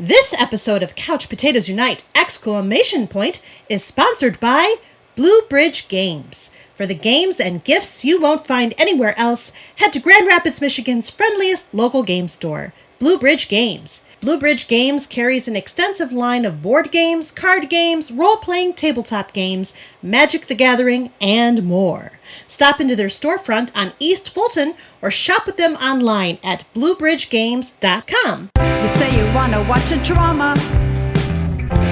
This episode of Couch Potatoes Unite! Is sponsored by Blue Bridge Games. For the games and gifts you won't find anywhere else, head to Grand Rapids, Michigan's friendliest local game store, Blue Bridge Games. Blue Bridge Games carries an extensive line of board games, card games, role-playing tabletop games, Magic the Gathering, and more. Stop into their storefront on East Fulton or shop with them online at bluebridgegames.com. You say you want to watch a drama.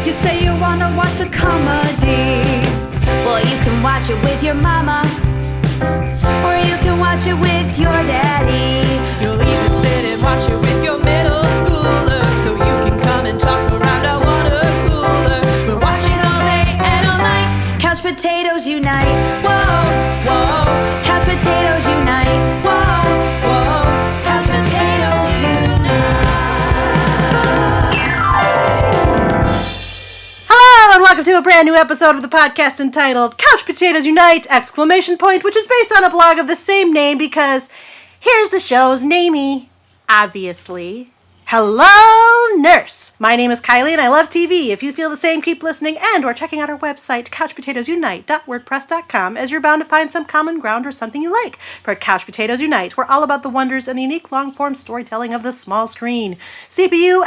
You say you want to watch a comedy. Well, you can watch it with your mama. Or you can watch it with your daddy. You'll even sit and watch it with your middle schooler. So you can come and talk around a water cooler. We're watching all day and all night. Couch Potatoes Unite. Whoa, whoa. Couch Potatoes Unite. Whoa, whoa. Couch Potatoes Unite. Hello and welcome to a brand new episode of the podcast entitled Couch Potatoes Unite! Which is based on a blog of the same name because here's the show's namey, obviously. Hello, nurse! My name is Kylie and I love TV. If you feel the same, keep listening and or checking out our website, couchpotatoesunite.wordpress.com, as you're bound to find some common ground or something you like. For Couch Potatoes Unite, we're all about the wonders and the unique long-form storytelling of the small screen. CPU!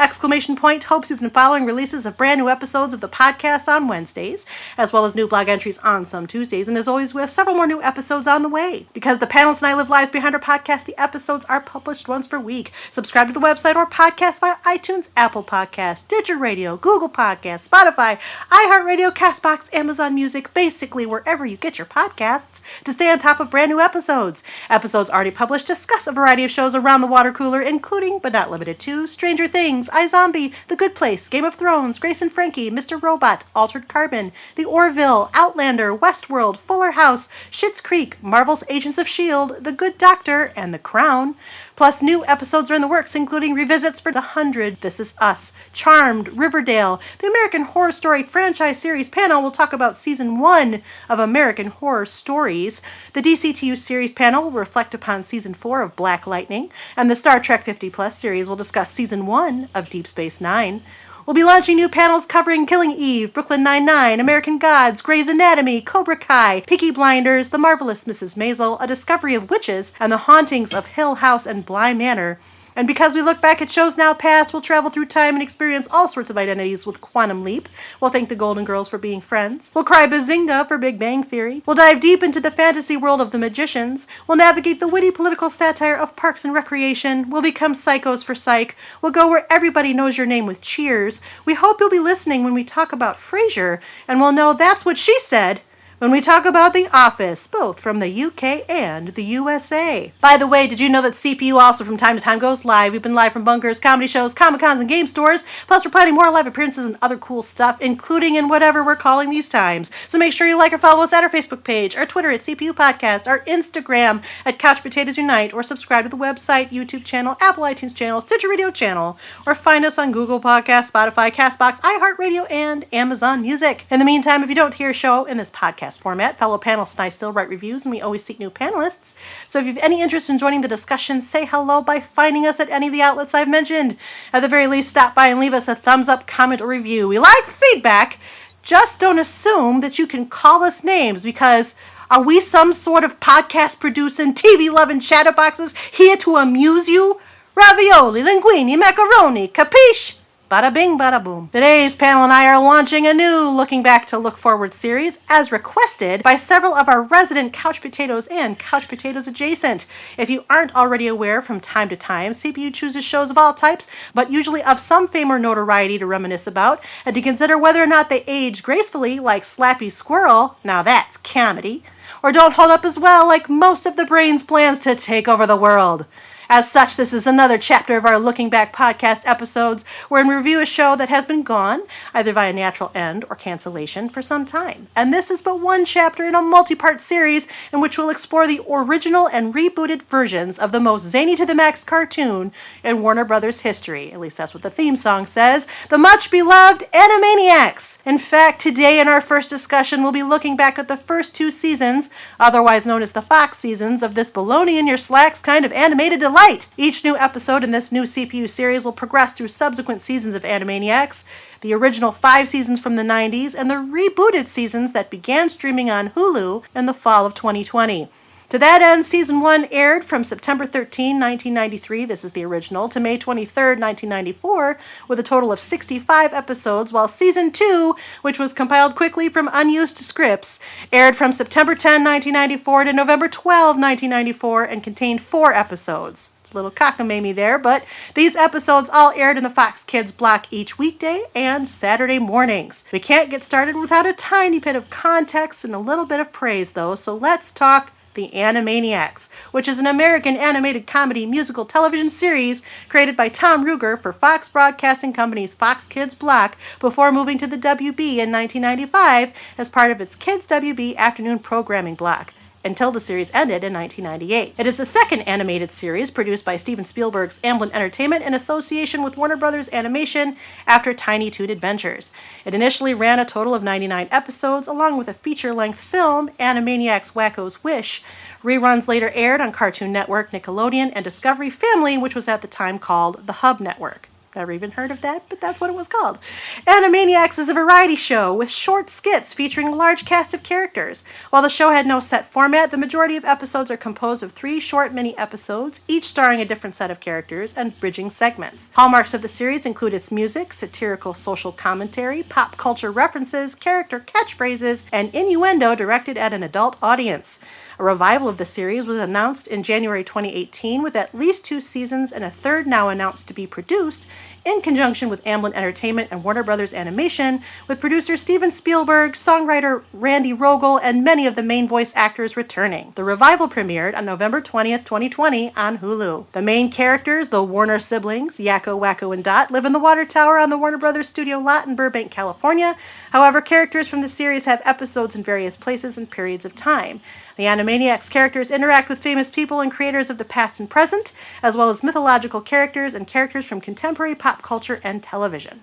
Hopes you've been following releases of brand new episodes of the podcast on Wednesdays, as well as new blog entries on some Tuesdays, and as always, we have several more new episodes on the way. Because the panelists and I live lives behind our podcast, the episodes are published once per week. Subscribe to the website or podcast via iTunes, Apple Podcasts, Stitcher Radio, Google Podcasts, Spotify, iHeartRadio, CastBox, Amazon Music, basically wherever you get your podcasts, to stay on top of brand new episodes. Episodes already published discuss a variety of shows around the water cooler, including, but not limited to, Stranger Things, iZombie, The Good Place, Game of Thrones, Grace and Frankie, Mr. Robot, Altered Carbon, The Orville, Outlander, Westworld, Fuller House, Schitt's Creek, Marvel's Agents of S.H.I.E.L.D., The Good Doctor, and The Crown. Plus, new episodes are in the works, including revisits for The 100, This Is Us, Charmed, Riverdale. The American Horror Story franchise series panel will talk about Season 1 of American Horror Stories. The DCTU series panel will reflect upon Season 4 of Black Lightning. And the Star Trek 50 Plus series will discuss Season 1 of Deep Space Nine. We'll be launching new panels covering Killing Eve, Brooklyn Nine-Nine, American Gods, Grey's Anatomy, Cobra Kai, Peaky Blinders, The Marvelous Mrs. Maisel, A Discovery of Witches, and The Hauntings of Hill House and Bly Manor. And because we look back at shows now past, we'll travel through time and experience all sorts of identities with Quantum Leap. We'll thank the Golden Girls for being friends. We'll cry Bazinga for Big Bang Theory. We'll dive deep into the fantasy world of The Magicians. We'll navigate the witty political satire of Parks and Recreation. We'll become psychos for Psych. We'll go where everybody knows your name with Cheers. We hope you'll be listening when we talk about Frasier, and we'll know that's what she said when we talk about The Office, both from the UK and the USA. By the way, did you know that CPU also from time to time goes live? We've been live from bunkers, comedy shows, Comic-Cons, and game stores. Plus, we're planning more live appearances and other cool stuff, including in whatever we're calling these times. So make sure you like or follow us at our Facebook page, our Twitter at CPU Podcast, our Instagram at Couch Potatoes Unite, or subscribe to the website, YouTube channel, Apple iTunes channel, Stitcher Radio channel, or find us on Google Podcasts, Spotify, CastBox, iHeartRadio, and Amazon Music. In the meantime, if you don't hear a show in this podcast format, fellow panelists and I still write reviews, and we always seek new panelists. So if you have any interest in joining the discussion, say hello by finding us at any of the outlets I've mentioned. At the very least, stop by and leave us a thumbs up, comment, or review. We like feedback. Just don't assume that you can call us names, because are we some sort of podcast producing, TV-loving chatterboxes here to amuse you? Ravioli, linguine, macaroni, capiche? Bada bing, bada boom. Today's panel and I are launching a new Looking Back to Look Forward series, as requested by several of our resident Couch Potatoes and Couch Potatoes adjacent. If you aren't already aware, from time to time, CPU chooses shows of all types, but usually of some fame or notoriety to reminisce about, and to consider whether or not they age gracefully, like Slappy Squirrel, now that's comedy, or don't hold up as well, like most of the brain's plans to take over the world. As such, this is another chapter of our Looking Back podcast episodes, wherein we review a show that has been gone, either via natural end or cancellation, for some time. And this is but one chapter in a multi-part series in which we'll explore the original and rebooted versions of the most zany to the max cartoon in Warner Brothers history. At least that's what the theme song says. The much-beloved Animaniacs! In fact, today in our first discussion, we'll be looking back at the first two seasons, otherwise known as the Fox seasons, of this baloney in your slacks kind of animated delight right! Each new episode in this new CPU series will progress through subsequent seasons of Animaniacs, the original 5 seasons from the 90s, and the rebooted seasons that began streaming on Hulu in the fall of 2020. To that end, Season 1 aired from September 13, 1993, this is the original, to May 23, 1994, with a total of 65 episodes, while Season 2, which was compiled quickly from unused scripts, aired from September 10, 1994 to November 12, 1994, and contained 4 episodes. It's a little cockamamie there, but these episodes all aired in the Fox Kids block each weekday and Saturday mornings. We can't get started without a tiny bit of context and a little bit of praise, though, so let's talk The Animaniacs, which is an American animated comedy musical television series created by Tom Ruegger for Fox Broadcasting Company's Fox Kids block before moving to the WB in 1995 as part of its Kids WB afternoon programming block, until the series ended in 1998. It is the second animated series produced by Steven Spielberg's Amblin Entertainment in association with Warner Brothers Animation after Tiny Toon Adventures. It initially ran a total of 99 episodes, along with a feature-length film, Animaniacs Wakko's Wish. Reruns later aired on Cartoon Network, Nickelodeon, and Discovery Family, which was at the time called the Hub Network. Never even heard of that, but that's what it was called. Animaniacs is a variety show with short skits featuring a large cast of characters. While the show had no set format, the majority of episodes are composed of 3 short mini-episodes, each starring a different set of characters and bridging segments. Hallmarks of the series include its music, satirical social commentary, pop culture references, character catchphrases, and innuendo directed at an adult audience. A revival of the series was announced in January 2018 with at least 2 seasons and a third now announced to be produced in conjunction with Amblin Entertainment and Warner Brothers Animation, with producer Steven Spielberg, songwriter Randy Rogel, and many of the main voice actors returning. The revival premiered on November 20th, 2020 on Hulu. The main characters, the Warner siblings, Yakko, Wakko, and Dot, live in the water tower on the Warner Brothers studio lot in Burbank, California. However, characters from the series have episodes in various places and periods of time. The Animaniacs characters interact with famous people and creators of the past and present, as well as mythological characters and characters from contemporary pop culture and television.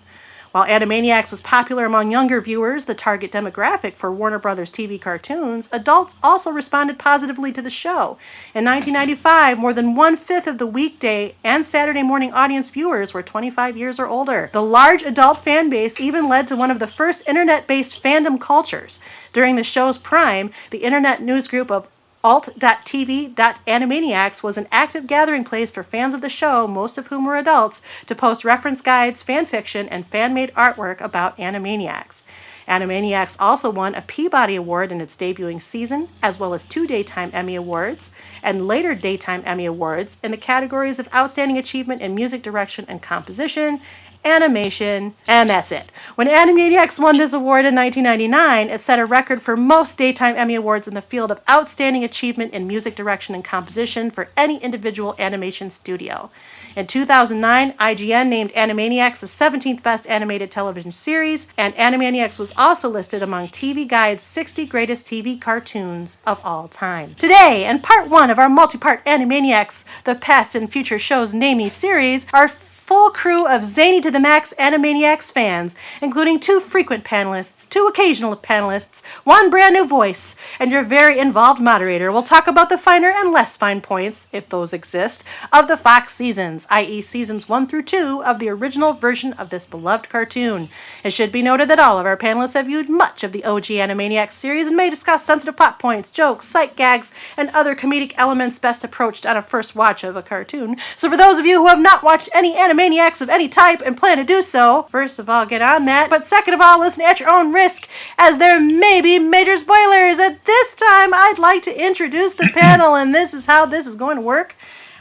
While Animaniacs was popular among younger viewers, the target demographic for Warner Brothers TV cartoons, adults also responded positively to the show. In 1995, more than 1/5 of the weekday and Saturday morning audience viewers were 25 years or older. The large adult fan base even led to one of the first internet-based fandom cultures. During the show's prime, the internet news group of alt.tv.animaniacs was an active gathering place for fans of the show, most of whom were adults, to post reference guides, fan fiction, and fan-made artwork about Animaniacs. Animaniacs also won a Peabody Award in its debuting season, as well as 2 Daytime Emmy Awards, and later Daytime Emmy Awards in the categories of Outstanding Achievement in Music Direction and Composition, Animation, and that's it. When Animaniacs won this award in 1999, it set a record for most Daytime Emmy Awards in the field of Outstanding Achievement in Music Direction and Composition for any individual animation studio. In 2009, IGN named Animaniacs the 17th best animated television series, and Animaniacs was also listed among TV Guide's 60 greatest TV cartoons of all time. Today, in part 1 of our multi-part Animaniacs, the Past and Future Shows Name Me series, our full crew of zany to the max Animaniacs fans, including 2 frequent panelists, 2 occasional panelists, 1 brand new voice, and your very involved moderator will talk about the finer and less fine points, if those exist, of the Fox seasons, i.e. seasons 1 through 2 of the original version of this beloved cartoon. It should be noted that all of our panelists have viewed much of the OG Animaniacs series and may discuss sensitive plot points, jokes, sight gags, and other comedic elements best approached on a first watch of a cartoon. So for those of you who have not watched any Animaniacs of any type and plan to do so, first of all, get on that, but second of all, listen at your own risk, as there may be major spoilers. At this time, I'd like to introduce the panel, and this is how this is going to work.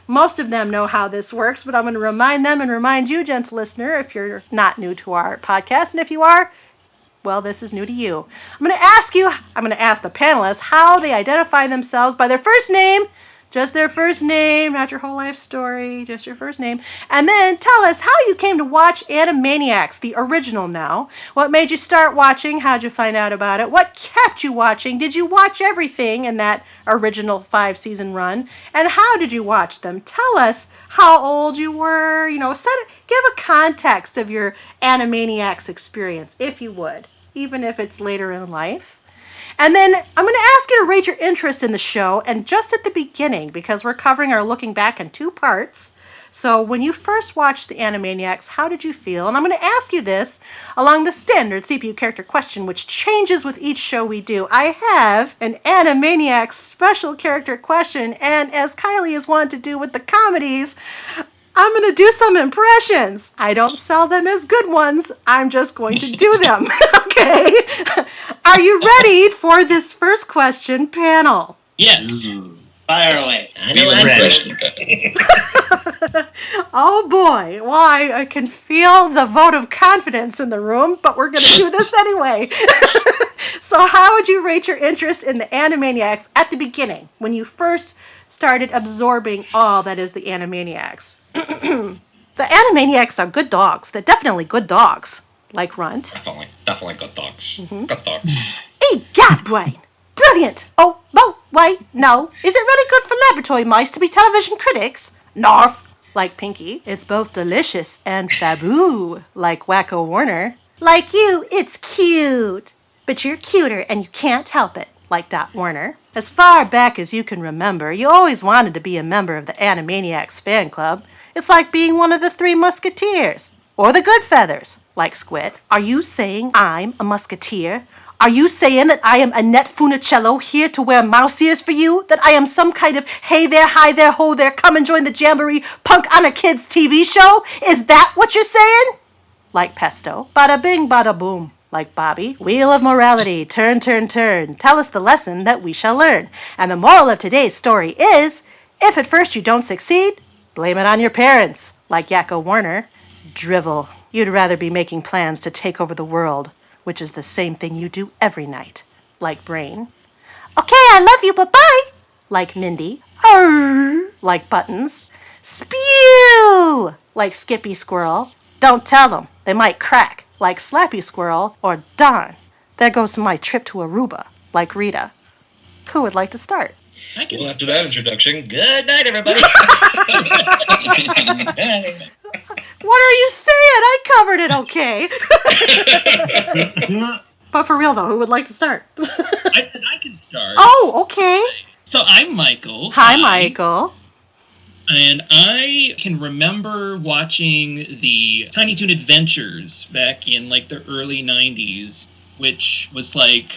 Most of them know how this works, but I'm going to remind them and remind you, gentle listener, if you're not new to our podcast, and if you are, well, this is new to you. I'm going to ask the panelists how they identify themselves by their first name. Just their first name, not your whole life story, just your first name. And then tell us how you came to watch Animaniacs, the original now. What made you start watching? How'd you find out about it? What kept you watching? Did you watch everything in that original 5-season run? And how did you watch them? Tell us how old you were. Give a context of your Animaniacs experience, if you would, even if it's later in life. And then I'm going to ask you to rate your interest in the show, and just at the beginning, because we're covering our looking back in 2 parts. So when you first watched the Animaniacs, how did you feel? And I'm going to ask you this along the standard CPU character question, which changes with each show we do. I have an Animaniacs special character question, and as Kylie is wanted to do with the comedies, I'm going to do some impressions. I don't sell them as good ones. I'm just going to do them. Okay? Are you ready for this first question, panel? Yes. Fire away. I know I'm ready. Oh boy. Well, I can feel the vote of confidence in the room, but we're going to do this anyway. So how would you rate your interest in the Animaniacs at the beginning, when you first started absorbing all that is the Animaniacs? The Animaniacs are good dogs. They're definitely good dogs. Like Runt. Definitely good dogs. Good dogs. Egad, brain! Brilliant! Oh, wait, no. Is it really good for laboratory mice to be television critics? Narf! Like Pinky. It's both delicious and faboo. Like Wacko Warner. Like you, it's cute. But you're cuter and you can't help it. Like Dot Warner. As far back as you can remember, you always wanted to be a member of the Animaniacs fan club. It's like being one of the 3 musketeers. Or the good feathers, like Squid. Are you saying I'm a musketeer? Are you saying that I am Annette Funicello here to wear mouse ears for you? That I am some kind of hey there, hi there, ho there, come and join the jamboree punk on a kid's TV show? Is that what you're saying? Like Pesto. Bada bing, bada boom. Like Bobby. Wheel of morality, turn, turn, turn. Tell us the lesson that we shall learn. And the moral of today's story is, if at first you don't succeed, blame it on your parents. Like Yakko Warner. Drivel. You'd rather be making plans to take over the world, which is the same thing you do every night. Like Brain. Okay, I love you, bye-bye. Like Mindy. Arr, like Buttons. Spew! Like Skippy Squirrel. Don't tell them. They might crack. Like Slappy Squirrel. Or darn. There goes my trip to Aruba. Like Rita. Who would like to start? Well, after that introduction, good night, everybody. What are you saying? I covered it okay. But for real, though, who would like to start? I said I can start. Oh, okay. So I'm Michael. Hi, Michael. And I can remember watching the Tiny Toon Adventures back in, like, the early 90s, which was like,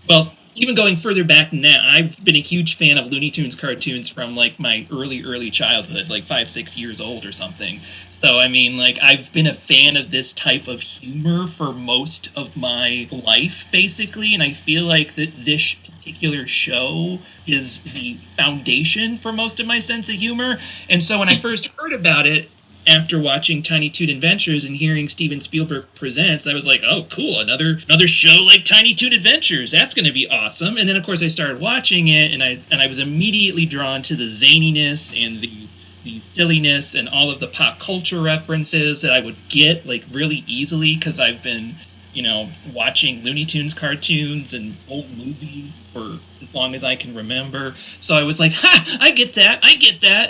well, even going further back than that, I've been a huge fan of Looney Tunes cartoons from, like, my early childhood, like 5-6 years old or something. So, I mean, like, I've been a fan of this type of humor for most of my life, basically, and I feel like that this particular show is the foundation for most of my sense of humor. And so when I first heard about it, after watching Tiny Toon Adventures and hearing Steven Spielberg presents, I was like, oh, cool, another show like Tiny Toon Adventures. That's going to be awesome. And then, of course, I started watching it, and I was immediately drawn to the zaniness and the silliness and all of the pop culture references that I would get, like, really easily, because I've been, you know, watching Looney Tunes cartoons and old movies for as long as I can remember. So I was like, ha, I get that,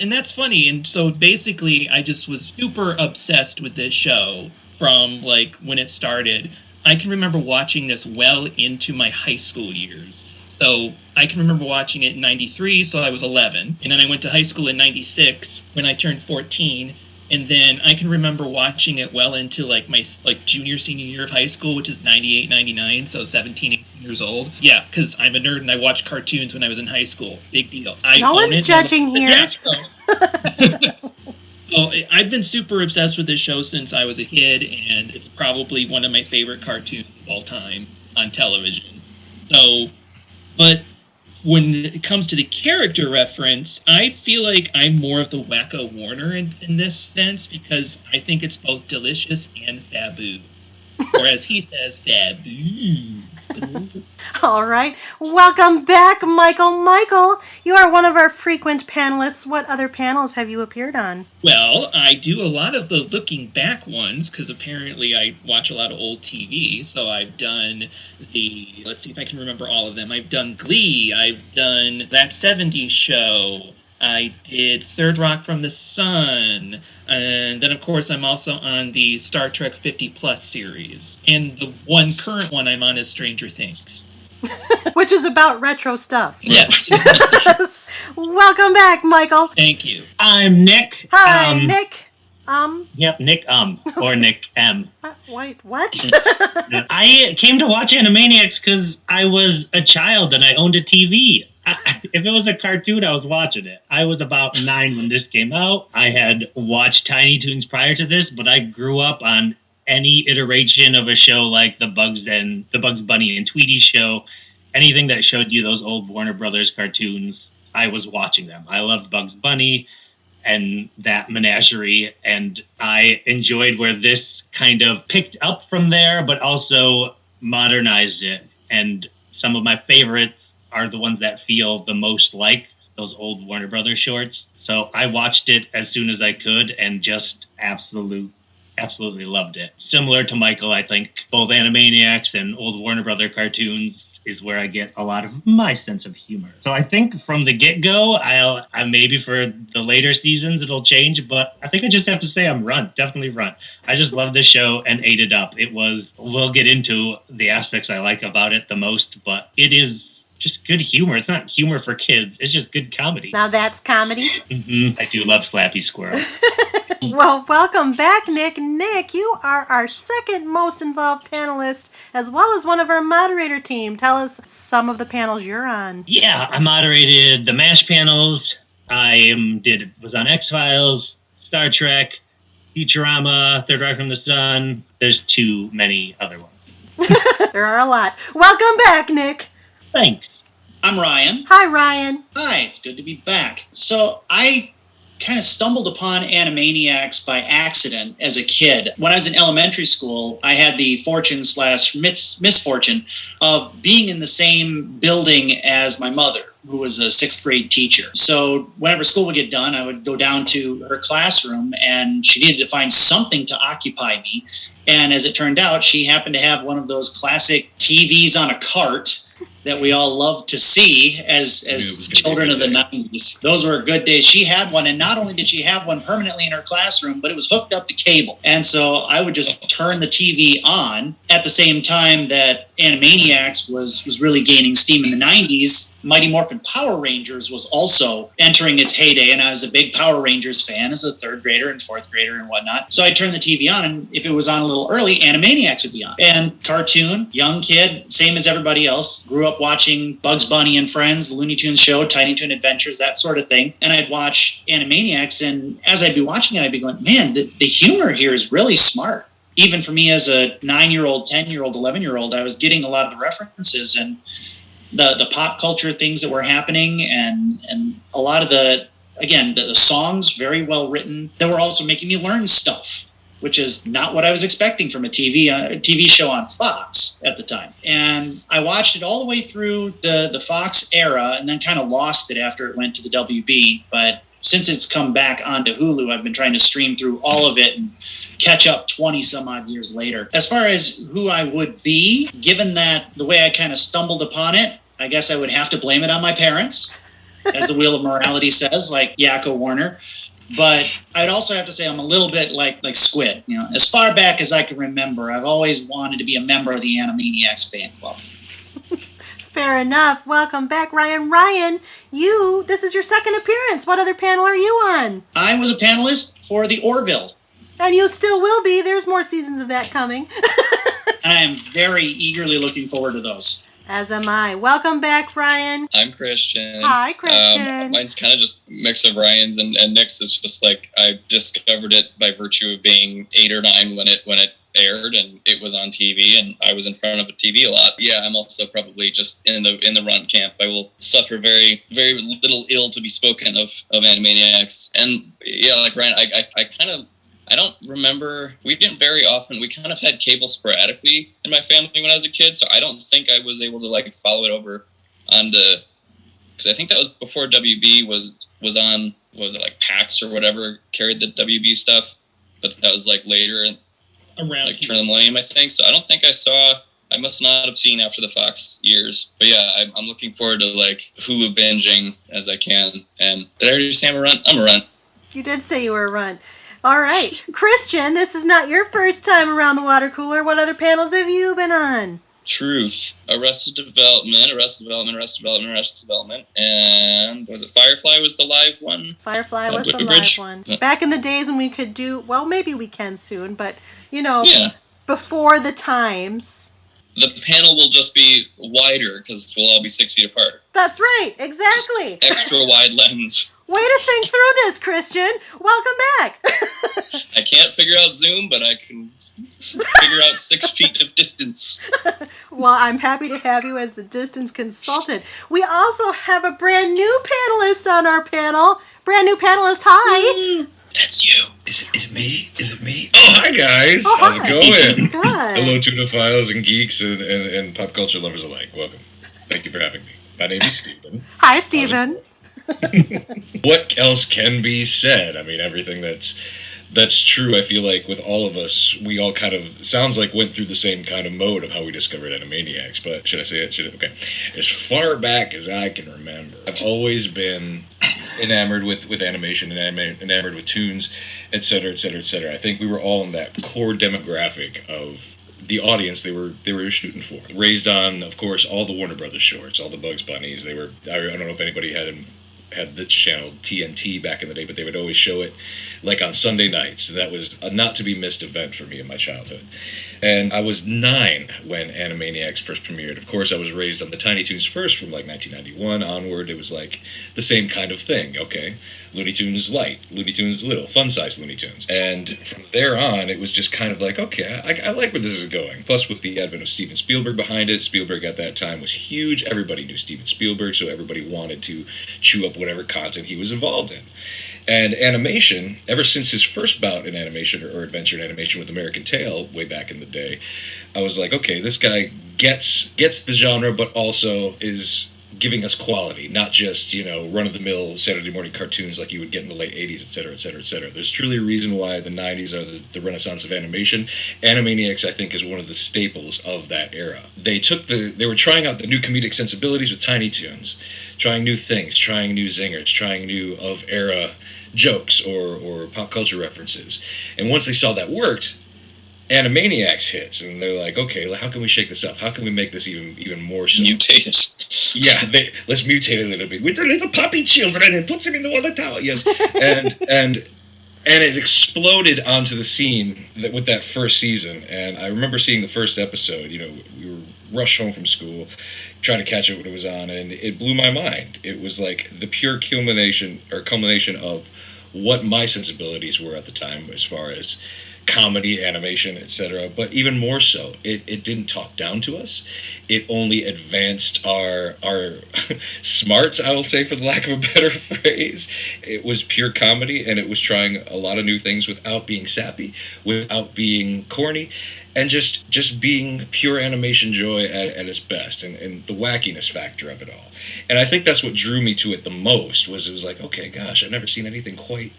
and that's funny. And so basically I just was super obsessed with this show from, like, when it started. I can remember watching this well into my high school years. So I can remember watching it in 93, so I was 11. And then I went to high school in 96 when I turned 14. And then I can remember watching it well into, like, my, like, junior, senior year of high school, which is 98, 99, so 17, 18 years old. Yeah, because I'm a nerd and I watched cartoons when I was in high school. Big deal. No one's judging here. Yeah, so I've been super obsessed with this show since I was a kid, and it's probably one of my favorite cartoons of all time on television. So, but when it comes to the character reference, I feel like I'm more of the Wacko Warner in this sense, because I think it's both delicious and faboo. Or as he says, faboo. All right. Welcome back, Michael. Michael, you are one of our frequent panelists. What other panels have you appeared on? Well, I do a lot of the looking back ones, because apparently I watch a lot of old TV. So I've done let's see if I can remember all of them. I've done Glee. I've done That 70s Show. I did Third Rock from the Sun. And then, of course, I'm also on the Star Trek 50 Plus series. And the current one I'm on is Stranger Things. Which is about retro stuff. Yes. Welcome back, Michael. Thank you. I'm Nick. Hi, Nick. Yep, Nick or Nick M. Wait, what? I came to watch Animaniacs because I was a child and I owned a TV. If it was a cartoon, I was watching it. I was about 9 when this came out. I had watched Tiny Toons prior to this, but I grew up on any iteration of a show like the Bugs Bunny and Tweety show. Anything that showed you those old Warner Brothers cartoons, I was watching them. I loved Bugs Bunny and that menagerie, and I enjoyed where this kind of picked up from there, but also modernized it. And some of my favorites are the ones that feel the most like those old Warner Brothers shorts. So I watched it as soon as I could and just absolutely loved it. Similar to Michael, I think both Animaniacs and old Warner Brothers cartoons is where I get a lot of my sense of humor. So I think from the get-go, I maybe for the later seasons it'll change, but I think I just have to say I'm definitely run. I just love this show and ate it up. We'll get into the aspects I like about it the most, but it is just good humor. It's not humor for kids. It's just good comedy. Now that's comedy. Mm-hmm. I do love Slappy Squirrel. Well, welcome back, Nick. Nick, you are our second most involved panelist, as well as one of our moderator team. Tell us some of the panels you're on. Yeah, I moderated the MASH panels. Was on X-Files, Star Trek, Futurama, Third Rock from the Sun. There's too many other ones. There are a lot. Welcome back, Nick. Thanks. I'm Ryan. Hi, Ryan. Hi, it's good to be back. So I kind of stumbled upon Animaniacs by accident as a kid. When I was in elementary school, I had the fortune/misfortune of being in the same building as my mother, who was a 6th grade teacher. So whenever school would get done, I would go down to her classroom, and she needed to find something to occupy me. And as it turned out, she happened to have one of those classic TVs on a cart that we all loved to see as children of the 90s. Those were good days. She had one, and not only did she have one permanently in her classroom, but it was hooked up to cable. And so I would just turn the TV on at the same time that Animaniacs was really gaining steam in the 90s. Mighty Morphin Power Rangers was also entering its heyday, and I was a big Power Rangers fan as a 3rd grader and 4th grader and whatnot. So I'd turn the TV on, and if it was on a little early, Animaniacs would be on. And cartoon, young kid, same as everybody else, grew up watching Bugs Bunny and Friends, Looney Tunes show, Tiny Toon Adventures, that sort of thing. And I'd watch Animaniacs, and as I'd be watching it, I'd be going, man, the humor here is really smart. Even for me as a 9-year-old, 10-year-old, 11-year-old, I was getting a lot of the references and the pop culture things that were happening, and a lot of the songs, very well written, that were also making me learn stuff, which is not what I was expecting from a TV show on Fox at the time. And I watched it all the way through the Fox era, and then kind of lost it after it went to the WB. But since it's come back onto Hulu, I've been trying to stream through all of it and catch up 20 some odd years later. As far as who I would be, given that the way I kind of stumbled upon it, I guess I would have to blame it on my parents, as the Wheel of Morality says, like Yakko Warner. But I'd also have to say I'm a little bit like Squid. You know, as far back as I can remember, I've always wanted to be a member of the Animaniacs fan club. Fair enough. Welcome back, Ryan. Ryan, this is your second appearance. What other panel are you on? I was a panelist for the Orville. And you still will be. There's more seasons of that coming. And I am very eagerly looking forward to those. As am I. Welcome back, Ryan. I'm Christian. Hi, Christian. Mine's kind of just a mix of Ryan's and Nick's. It's just like I discovered it by virtue of being 8 or 9 when it aired, and it was on TV, and I was in front of a TV a lot. Yeah, I'm also probably just in the run camp. I will suffer very, very little ill to be spoken of Animaniacs. And yeah, like Ryan, I don't remember. We didn't very often. We kind of had cable sporadically in my family when I was a kid, so I don't think I was able to follow it over onto, because I think that was before WB was on. Was it PAX or whatever carried the WB stuff? But that was later around turn of the millennium, I think. So I don't think I must not have seen after the Fox years. But yeah, I'm looking forward to Hulu binging as I can. And did I already say I'm a run? I'm a run. You did say you were a run. All right. Christian, this is not your first time around the water cooler. What other panels have you been on? Truth. Arrested Development, and was it Firefly was the live one? Firefly was the Wickenbridge? live one. Back in the days when we could do, well, maybe we can soon, but, you know, Yeah. before the times. The panel will just be wider because we'll all be 6 feet apart. That's right, exactly. Extra wide lens. Way to think through this, Christian. Welcome back. I can't figure out Zoom, but I can figure out 6 feet of distance. Well, I'm happy to have you as the distance consultant. We also have a brand new panelist on our panel. Brand new panelist, hi. That's you. Is it me? Oh, hi, guys. Oh, How's hi. it going? Good. Hello, tunophiles and geeks and pop culture lovers alike. Welcome. Thank you for having me. My name is Stephen. Hi, Stephen. What else can be said? I mean, everything that's true. I feel like with all of us, we all kind of, sounds like went through the same kind of mode of how we discovered Animaniacs. But should I say it? Okay. As far back as I can remember, I've always been enamored with animation and enamored with tunes, etc., etc., etc. I think we were all in that core demographic of the audience they were shooting for. Raised on, of course, all the Warner Brothers shorts, all the Bugs Bunnies. I don't know if anybody had this channel TNT back in the day, but they would always show it like on Sunday nights. That was a not to be missed event for me in my childhood. And I was 9 when Animaniacs first premiered. Of course, I was raised on the Tiny Toons first from like 1991 onward. It was like the same kind of thing, okay? Looney Tunes Light, Looney Tunes Little, fun-sized Looney Tunes. And from there on, it was just kind of like, okay, I like where this is going. Plus, with the advent of Steven Spielberg behind it, Spielberg at that time was huge. Everybody knew Steven Spielberg, so everybody wanted to chew up whatever content he was involved in. And animation, ever since his first bout in animation or adventure in animation with American Tail way back in the day, I was like, okay, this guy gets the genre, but also is giving us quality, not just, run-of-the-mill Saturday morning cartoons like you would get in the late 80s, et cetera, et cetera, et cetera. There's truly a reason why the 90s are the renaissance of animation. Animaniacs, I think, is one of the staples of that era. They were trying out the new comedic sensibilities with Tiny Toons, trying new things, trying new zingers, trying new of-era jokes or pop culture references. And once they saw that worked, Animaniacs hits, and they're like, okay, how can we shake this up? How can we make this even more so? Mutate it. Yeah, let's mutate it a little bit with the little puppy children and puts them in the water tower. Yes, and it exploded onto the scene with that first season. And I remember seeing the first episode. We were rushed home from school, trying to catch it when it was on, and it blew my mind. It was like the pure culmination of what my sensibilities were at the time as far as comedy, animation, etc. But even more so, it didn't talk down to us. It only advanced our smarts, I will say, for the lack of a better phrase. It was pure comedy, and it was trying a lot of new things without being sappy, without being corny, and just being pure animation joy at its best, and the wackiness factor of it all. And I think that's what drew me to it the most, it was like, okay, gosh, I've never seen anything quite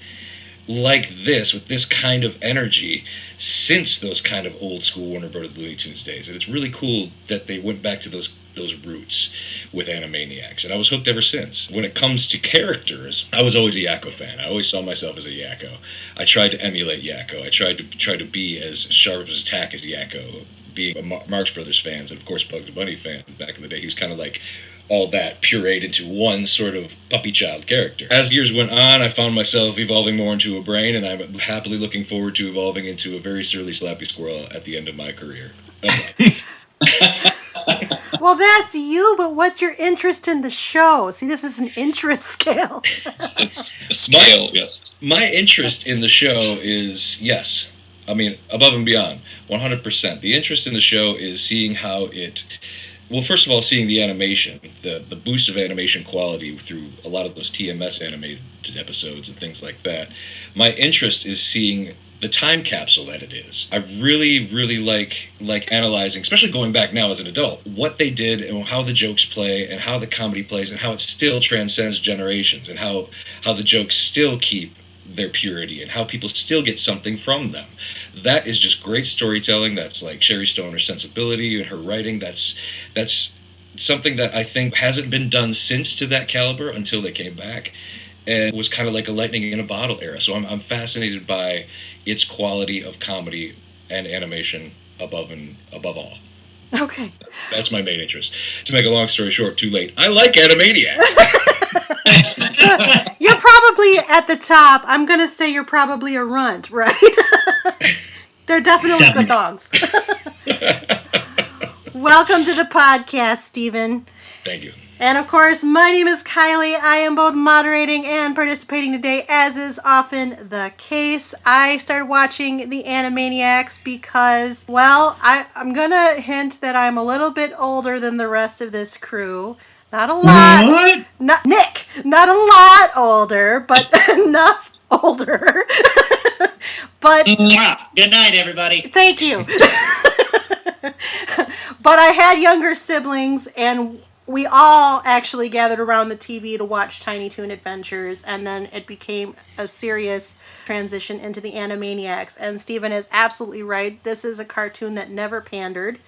like this, with this kind of energy, since those kind of old school Warner Brothers Looney Tunes days. And it's really cool that they went back to those roots with Animaniacs, and I was hooked ever since. When it comes to characters, I was always a Yakko fan. I always saw myself as a Yakko. I tried to emulate Yakko. I tried to be as sharp as tack as Yakko, being a Marx Brothers fans and of course Bugs Bunny fan back in the day. He was kind of like all that pureed into one sort of puppy child character. As years went on, I found myself evolving more into a brain, and I'm happily looking forward to evolving into a very surly slappy squirrel at the end of my career. Okay. Well, that's you, but what's your interest in the show? See, this is an interest scale. It's a scale, yes. My interest in the show is, yes, I mean, above and beyond, 100%. The interest in the show is seeing how it... Well, first of all, seeing the animation, the boost of animation quality through a lot of those TMS animated episodes and things like that. My interest is seeing the time capsule that it is. I really, really like analyzing, especially going back now as an adult, what they did and how the jokes play and how the comedy plays and how it still transcends generations and how the jokes still keep their purity and how people still get something from them. That is just great storytelling. That's like Sherry Stoner's sensibility and her writing. That's something that I think hasn't been done since to that caliber until they came back, and it was kind of like a lightning in a bottle era. So I'm fascinated by its quality of comedy and animation above all. Okay. That's my main interest. To make a long story short, too late. I like Animaniacs. So you're probably at the top. I'm going to say you're probably a runt, right? They're definitely good dogs. Welcome to the podcast, Stephen. Thank you. And of course, my name is Kylie. I am both moderating and participating today, as is often the case. I started watching the Animaniacs because, well, I'm going to hint that I'm a little bit older than the rest of this crew. Not a lot. What? Not a lot older, but enough older. But Good night, everybody. thank you. But I had younger siblings, and we all actually gathered around the TV to watch Tiny Toon Adventures, and then it became a serious transition into the Animaniacs. And Stephen is absolutely right. This is a cartoon that never pandered.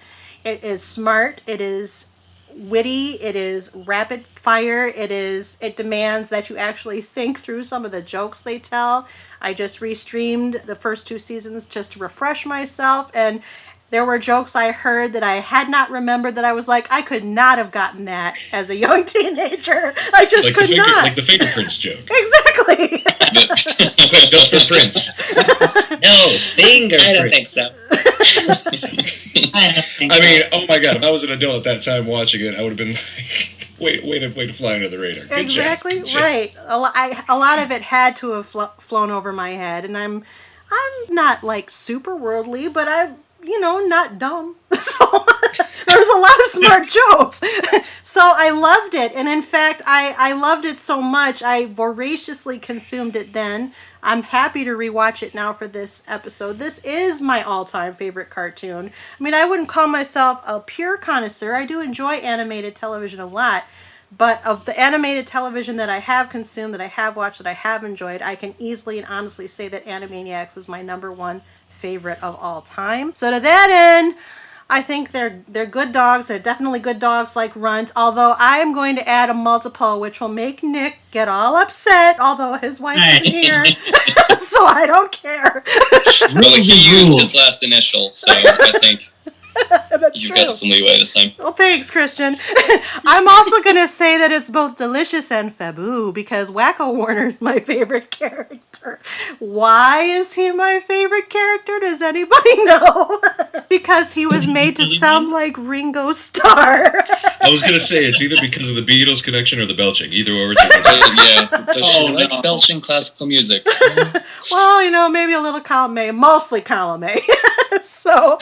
It is smart. It is witty. It is rapid fire. It demands that you actually think through some of the jokes they tell. I just restreamed the first 2 seasons just to refresh myself, and there were jokes I heard that I had not remembered that I was like, I could not have gotten that as a young teenager. I just could not. Like the fingerprints joke. Exactly. Just for prints. No, fingerprints. I don't think so. I mean, oh my god, if I was an adult at that time watching it, I would have been like, way to fly under the radar. Good Exactly, job. right. A lot of it had to have flown over my head, and I'm not like super worldly, but I'm, not dumb. So there was a lot of smart jokes. So I loved it. And in fact, I loved it so much, I voraciously consumed it then. I'm happy to rewatch it now for this episode. This is my all-time favorite cartoon. I mean, I wouldn't call myself a pure connoisseur. I do enjoy animated television a lot. But of the animated television that I have consumed, that I have watched, that I have enjoyed, I can easily and honestly say that Animaniacs is my number 1 favorite of all time. So to that end, I think they're good dogs. They're definitely good dogs like Runt, although I am going to add a multiple, which will make Nick get all upset, although his wife isn't here, so I don't care. Well, he used his last initial, so I think That's you've true. got some leeway this time. Well, thanks, Christian. I'm also going to say that it's both delicious and faboo, because Wacko Warner's my favorite character. Why is he my favorite character? Does anybody know? Because he was made to sound like Ringo Starr. I was gonna say it's either because of the Beatles connection or the belching. Either or. Yeah, does she like belching classical music? Well, maybe a little column A, mostly column A. So,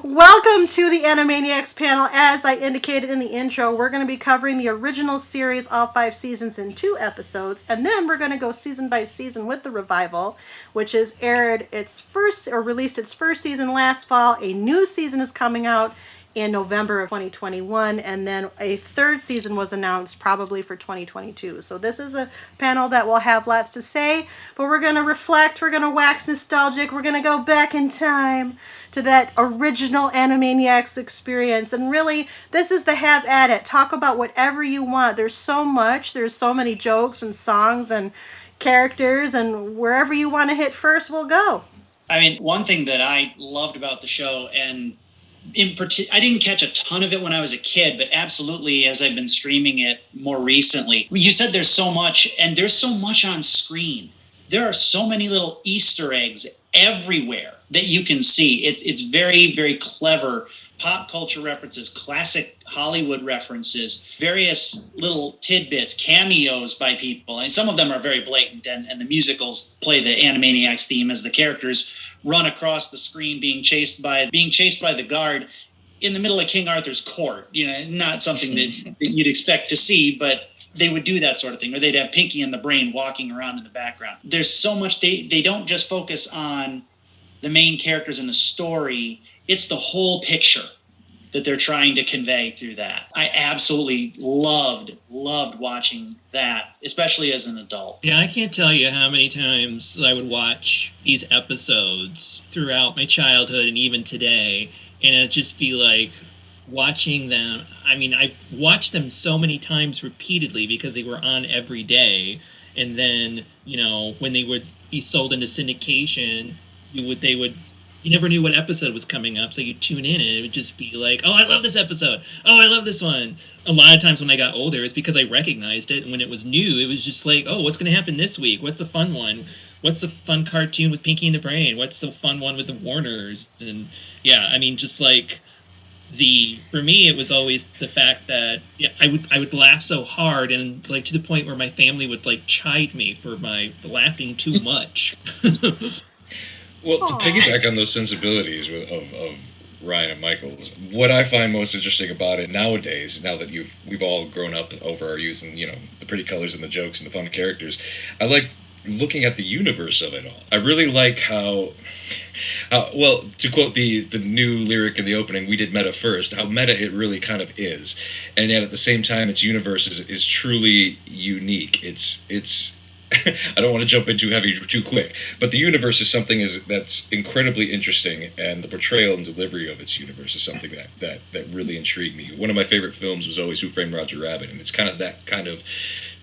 welcome to the Animaniacs panel. As I indicated in the intro, we're going to be covering the original series, all 5 seasons in 2 episodes, and then we're going to go season by season with the revival, which has released its first season last fall. A new season is coming out in November of 2021, and then a 3rd season was announced probably for 2022. So this is a panel that will have lots to say, but we're going to reflect, we're going to wax nostalgic, we're going to go back in time to that original Animaniacs experience, and really, this is the have at it. Talk about whatever you want. There's so much, there's so many jokes and songs and characters, and wherever you want to hit first, we'll go. I mean, one thing that I loved about the show, and I didn't catch a ton of it when I was a kid, but absolutely as I've been streaming it more recently. You said there's so much, and there's so much on screen. There are so many little Easter eggs everywhere that you can see. It's very, very clever. Pop culture references, classic Hollywood references, various little tidbits, cameos by people. And some of them are very blatant, and the musicals play the Animaniacs theme as the characters run across the screen being chased by the guard in the middle of King Arthur's court. Not something that you'd expect to see, but they would do that sort of thing. Or they'd have Pinky and the Brain walking around in the background. There's so much, they don't just focus on the main characters in the story. It's the whole picture that they're trying to convey through that. I absolutely loved watching that, especially as an adult. Yeah, I can't tell you how many times I would watch these episodes throughout my childhood and even today, and it'd just be like watching them. I mean, I've watched them so many times repeatedly because they were on every day, and then, when they would be sold into syndication, they would you never knew what episode was coming up, so you'd tune in and it would just be like, oh, I love this episode. Oh, I love this one. A lot of times when I got older, it's because I recognized it. And when it was new, it was just like, oh, what's going to happen this week? What's the fun one? What's the fun cartoon with Pinky and the Brain? What's the fun one with the Warners? And yeah, I mean, just like for me, it was always the fact that I would laugh so hard and like to the point where my family would like chide me for my laughing too much. Well, to piggyback on those sensibilities of Ryan and Michael's, what I find most interesting about it nowadays, now that we've all grown up over our youth and, the pretty colors and the jokes and the fun characters, I like looking at the universe of it all. I really like how well, to quote the new lyric in the opening, we did meta first, how meta it really kind of is. And yet at the same time, its universe is truly unique. It's I don't want to jump in too heavy too quick, but the universe is something that's incredibly interesting, and the portrayal and delivery of its universe is something that really intrigued me. One of my favorite films was always Who Framed Roger Rabbit, and it's kind of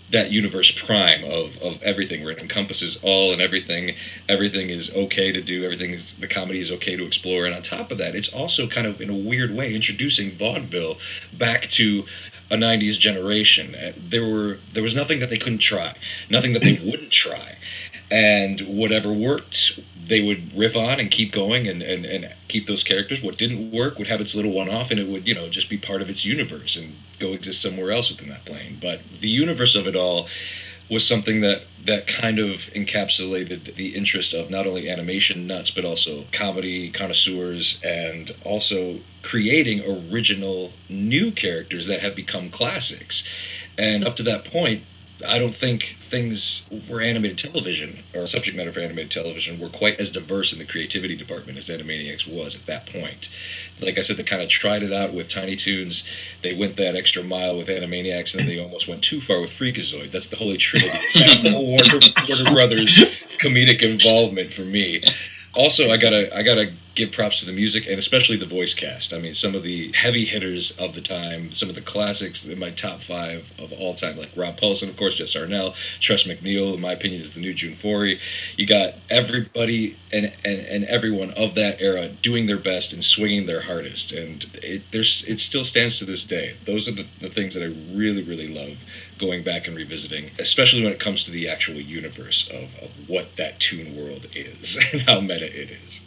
that universe prime of everything, where it encompasses all and everything is okay to do, the comedy is okay to explore, and on top of that, it's also kind of in a weird way introducing vaudeville back to a 90s generation. There was nothing that they couldn't try, nothing that they wouldn't try, and whatever worked they would riff on and keep going and keep those characters. What didn't work would have its little one-off, and it would just be part of its universe and go exist somewhere else within that plane. But the universe of it all was something that kind of encapsulated the interest of not only animation nuts, but also comedy connoisseurs, and also creating original new characters that have become classics. And up to that point, I don't think things for animated television, or subject matter for animated television, were quite as diverse in the creativity department as Animaniacs was at that point. Like I said, they kind of tried it out with Tiny Toons. They went that extra mile with Animaniacs, and then they almost went too far with Freakazoid. That's the holy trinity. That's the whole Warner Brothers comedic involvement for me. Also, I gotta give props to the music, and especially the voice cast. I mean, some of the heavy hitters of the time, some of the classics in my top 5 of all time, like Rob Paulson, of course, Jess Arnell, Tress MacNeille, in my opinion, is the new June Forey. You got everybody and everyone of that era doing their best and swinging their hardest, and it still stands to this day. Those are the things that I really, really love going back and revisiting, especially when it comes to the actual universe of what that toon world is and how meta it is.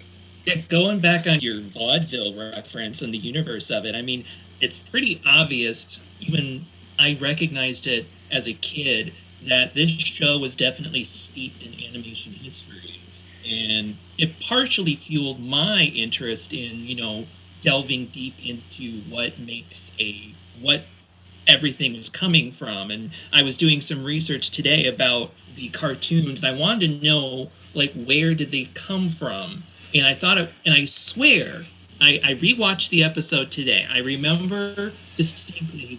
Yeah, going back on your vaudeville reference and the universe of it, I mean, it's pretty obvious, even I recognized it as a kid, that this show was definitely steeped in animation history. And it partially fueled my interest in, delving deep into what everything was coming from. And I was doing some research today about the cartoons, and I wanted to know, like, where did they come from? And I swear, I rewatched the episode today. I remember distinctly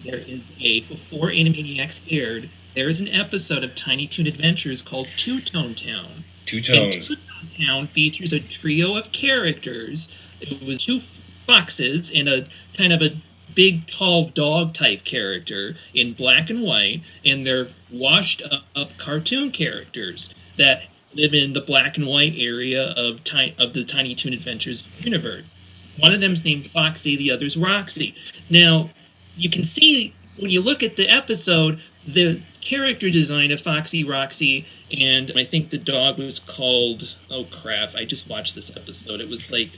before Animaniacs aired, there's an episode of Tiny Toon Adventures called Two-Tone Town. Two Tones. Two-Tone Town features a trio of characters. It was 2 foxes and a kind of a big, tall dog type character in black and white, and they're washed up cartoon characters that live in the black and white area of the Tiny Toon Adventures universe. One of them's named Foxy, the other's Roxy. Now, you can see when you look at the episode, the character design of Foxy, Roxy, and I think the dog was called, oh crap, I just watched this episode. It was like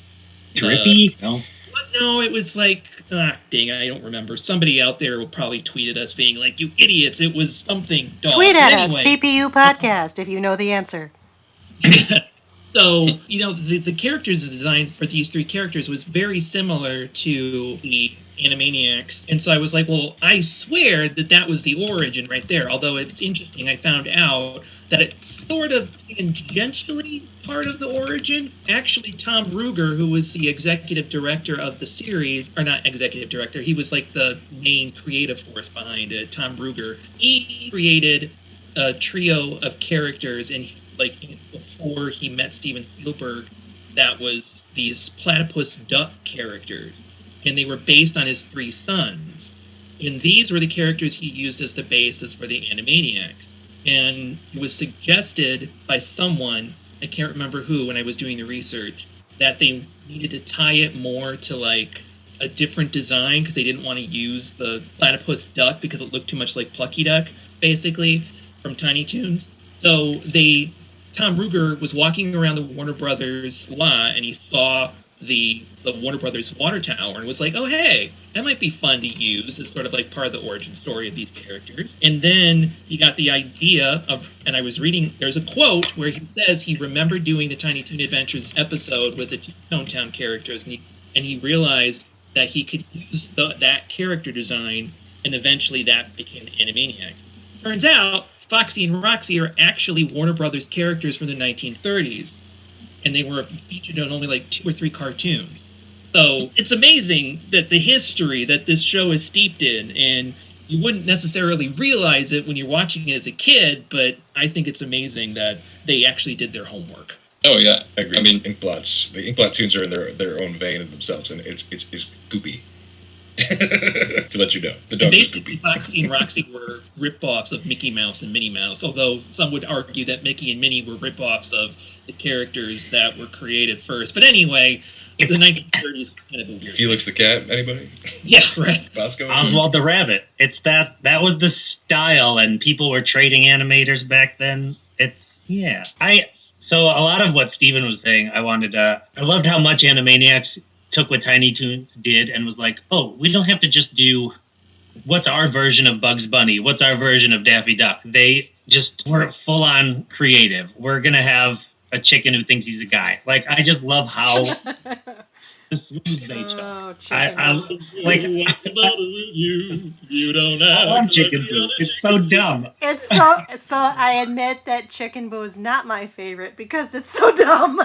Drippy? No. No, it was like, dang, I don't remember. Somebody out there will probably tweet at us being like, you idiots, it was something dog. Tweet at us, CPU Podcast, if you know the answer. So, the characters design for these 3 characters was very similar to the Animaniacs. And so I was like, well, I swear that was the origin right there. Although it's interesting, I found out that it's sort of tangentially part of the origin. Actually, Tom Ruegger, who was the executive director of the series, or not executive director, he was like the main creative force behind it, Tom Ruegger. He created a trio of characters, and before he met Steven Spielberg, that was these platypus duck characters, and they were based on his 3 sons. And these were the characters he used as the basis for the Animaniacs. And it was suggested by someone, I can't remember who when I was doing the research, that they needed to tie it more to like a different design because they didn't want to use the platypus duck because it looked too much like Plucky Duck, basically, from Tiny Toons. So Tom Ruger was walking around the Warner Brothers lot and he saw the Warner Brothers water tower and was like, oh, hey, that might be fun to use as sort of like part of the origin story of these characters. And then he got the idea of, and I was reading, there's a quote where he says he remembered doing the Tiny Toon Adventures episode with the Toon Town characters, and he realized that he could use that character design, and eventually that became the Animaniacs. Turns out, Foxy and Roxy are actually Warner Brothers characters from the 1930s. And they were featured on only like 2 or 3 cartoons. So it's amazing that the history that this show is steeped in, and you wouldn't necessarily realize it when you're watching it as a kid, but I think it's amazing that they actually did their homework. Oh yeah, I agree. The Inkblot tunes are in their own vein of themselves, and it's goopy. To let you know, the dog is goopy. Foxy and Roxy were rip-offs of Mickey Mouse and Minnie Mouse, although some would argue that Mickey and Minnie were rip-offs of the characters that were created first. But anyway, the 1930s was kind of a weird Felix thing. the Cat, anybody? Yeah, right. Bosco? Oswald the Rabbit. It's that was the style, and people were trading animators back then. So a lot of what Steven was saying, I loved how much Animaniacs took what Tiny Toons did and was like, oh, we don't have to just do what's our version of Bugs Bunny, what's our version of Daffy Duck. They just were full on creative. We're gonna have a chicken who thinks he's a guy. Like, I just love how the swings they took. I love Chicken Boo. It's so dumb. It's so I admit that Chicken Boo is not my favorite because it's so dumb.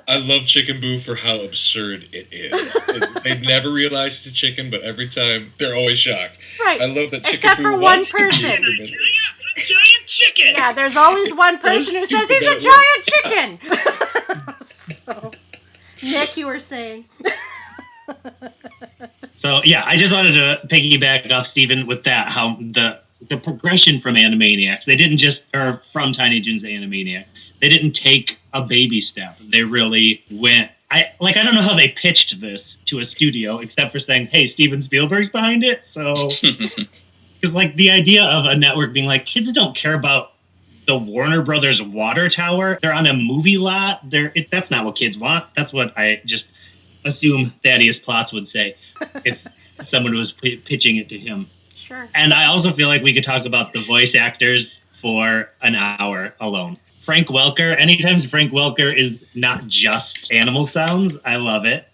I love Chicken Boo for how absurd it is. They never realize it's a chicken, but every time they're always shocked. Right. I love that Chicken Except Boo for one wants person. To be A giant chicken! Yeah, there's always one person who says he's a giant chicken. So, Nick, you were saying. So yeah, I just wanted to piggyback off Steven with that, how the progression from Animaniacs, they didn't just, or from Tiny Toons to Animaniacs, they didn't take a baby step. They really went, I don't know how they pitched this to a studio, except for saying, hey, Steven Spielberg's behind it. So, because like the idea of a network being like, kids don't care about the Warner Brothers water tower. They're on a movie lot. That's not what kids want. That's what I just assume Thaddeus Plotz would say if someone was pitching it to him. Sure. And I also feel like we could talk about the voice actors for an hour alone. Frank Welker, anytime Frank Welker is not just animal sounds, I love it.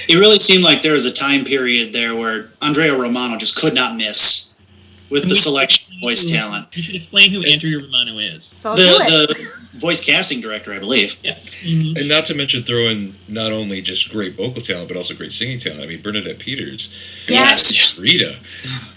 It really seemed like there was a time period there where Andrea Romano just could not miss with the selection of voice talent. You should explain who Andrea Romano is. So The voice casting director, I believe. Yes. Mm-hmm. And not to mention throw in not only just great vocal talent, but also great singing talent. I mean, Bernadette Peters. Yes. Rita.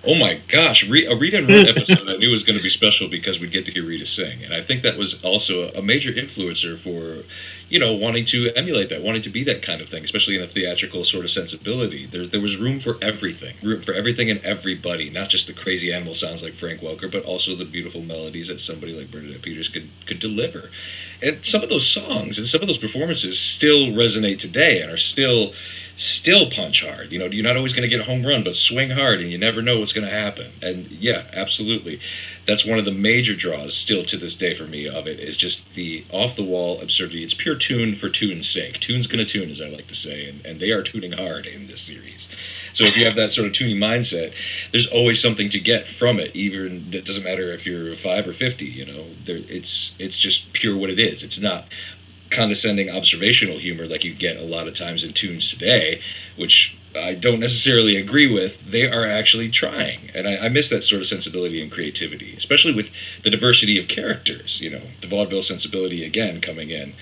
Oh my gosh. A Rita and Ron episode I knew was going to be special because we'd get to hear Rita sing. And I think that was also a major influencer for, wanting to emulate that, wanting to be that kind of thing, especially in a theatrical sort of sensibility. There was room for everything and everybody, not just the crazy animal sounds like Frank Welker, but also the beautiful melodies that somebody like Bernadette Peters could deliver. And some of those songs and some of those performances still resonate today and are still punch hard. You're not always going to get a home run, but swing hard and you never know what's going to happen. And yeah, absolutely. That's one of the major draws still to this day for me of it is just the off-the-wall absurdity. It's pure tune for tune's sake. Tune's going to tune, as I like to say, and they are tuning hard in this series. So if you have that sort of tuning mindset, there's always something to get from it. Even it doesn't matter if you're 5 or 50. It's just pure what it is. It's not condescending observational humor like you get a lot of times in tunes today, which I don't necessarily agree with. They are actually trying, and I miss that sort of sensibility and creativity, especially with the diversity of characters. The vaudeville sensibility again coming in.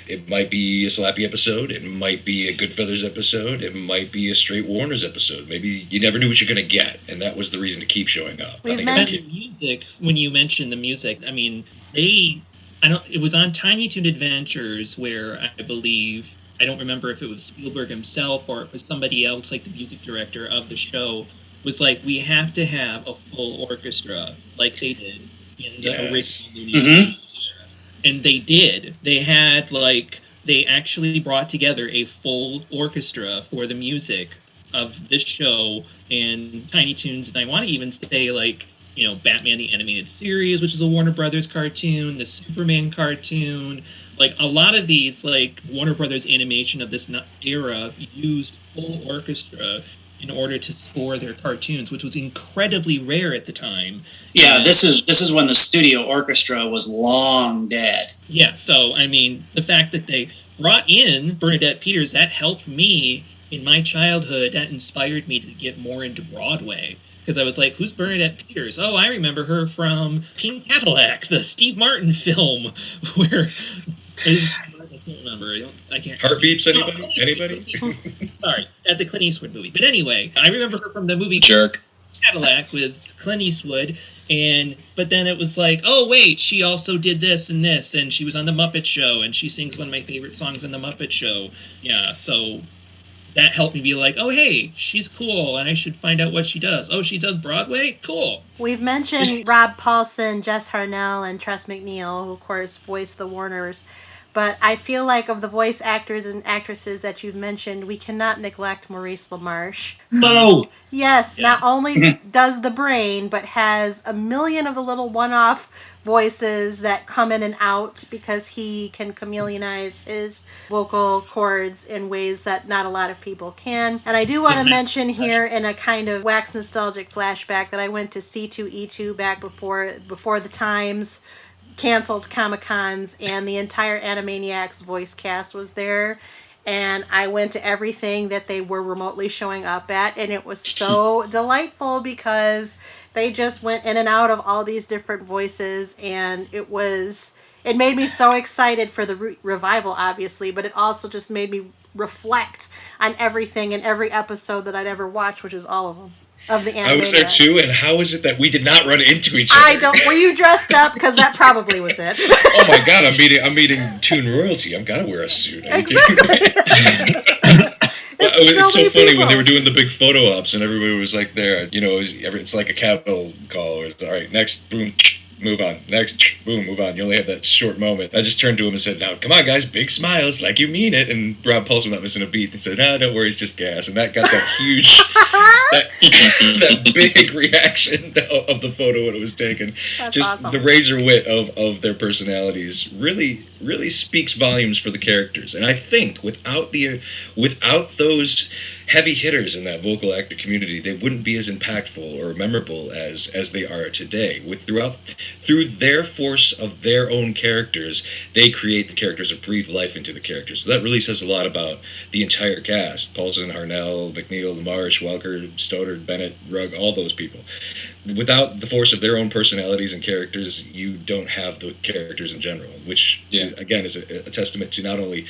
It might be a Slappy episode. It might be a Goodfeathers episode. It might be a straight Warner's episode. Maybe you never knew what you're going to get, and that was the reason to keep showing up. We've mentioned music. When you mentioned the music, I mean, it was on Tiny Toon Adventures where I believe, I don't remember if it was Spielberg himself or it was somebody else, like the music director of the show, was like, we have to have a full orchestra like they did in the original Looney Tunes. And they did. They had like they actually brought together a full orchestra for the music of this show and Tiny Toons, and I want to even say, like, you know, Batman the Animated Series, which is a Warner Brothers cartoon, the Superman cartoon, like a lot of these, like, Warner Brothers animation of this era used full orchestra in order to score their cartoons, which was incredibly rare at the time. Yeah, this is when the studio orchestra was long dead. Yeah, so, I mean, the fact that they brought in Bernadette Peters, that helped me in my childhood. That inspired me to get more into Broadway. Because I was like, who's Bernadette Peters? Oh, I remember her from Pink Cadillac, the Steve Martin film, where... I can't remember. I can't. Heartbeeps, anybody? Anybody? Sorry, that's a Clint Eastwood movie. But anyway, I remember her from the movie Jerk. Cadillac with Clint Eastwood, but then it was like, oh wait, she also did this, and she was on the Muppet Show, and she sings one of my favorite songs on the Muppet Show. Yeah, so that helped me be like, oh hey, she's cool, and I should find out what she does. Oh, she does Broadway? Cool. We've mentioned Rob Paulson, Jess Harnell, and Tress MacNeille, who of course voiced the Warners. But I feel like of the voice actors and actresses that you've mentioned, we cannot neglect Maurice LaMarche. No! Yes, not only does the brain, but has a million of the little one-off voices that come in and out because he can chameleonize his vocal cords in ways that not a lot of people can. And I do want to mention here in a kind of wax nostalgic flashback that I went to C2E2 back before the times canceled Comic-Cons, and the entire Animaniacs voice cast was there, and I went to everything that they were remotely showing up at, and it was so delightful because they just went in and out of all these different voices, and it made me so excited for the revival, obviously, but it also just made me reflect on everything in every episode that I'd ever watched, which is all of them. Of the Animaniacs. I was there too, and how is it that we did not run into each other? Were you dressed up? Because that probably was it. Oh my god, I'm meeting Toon royalty. I've got to wear a suit. Exactly. It's so funny when they were doing the big photo ops and everybody was like there. You know, it's like a cattle call. It's, all right, next, boom, move on. Next, boom, move on. You only have that short moment. I just turned to him and said, now, come on, guys, big smiles, like you mean it. And Rob Paulson, not missing a beat, and said, no, don't worry, it's just gas. And that got that huge, that big reaction of the photo when it was taken. That's just awesome. The razor wit of their personalities really speaks volumes for the characters. And I think without those heavy hitters in that vocal actor community, they wouldn't be as impactful or memorable as they are today. Through their force of their own characters, they create the characters or breathe life into the characters. So that really says a lot about the entire cast: Paulson, Harnell, MacNeille, LaMarche, Welker, Stoddard, Bennett, Rugg, all those people. Without the force of their own personalities and characters, you don't have the characters in general, which again is a testament to not only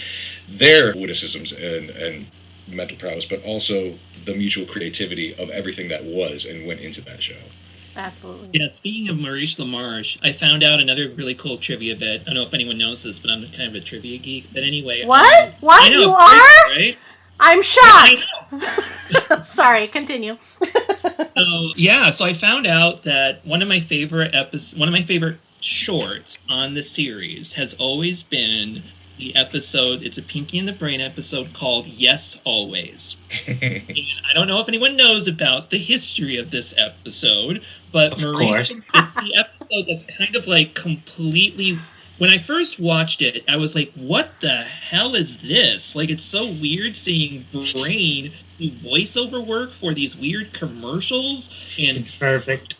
their witticisms and mental prowess, but also the mutual creativity of everything that was and went into that show. Absolutely. Yeah, speaking of Maurice LaMarche, I found out another really cool trivia bit. I don't know if anyone knows this, but I'm kind of a trivia geek. But anyway. What? I know, you are? right? I'm shocked. Sorry, continue. So I found out that one of my favorite shorts on the series has always been the episode, it's a Pinky and the Brain episode called Yes Always. And I don't know if anyone knows about the history of this episode, but Maurice, it's the episode that's kind of like completely... When I first watched it, I was like, what the hell is this? Like, it's so weird seeing Brain do voiceover work for these weird commercials. And it's perfect.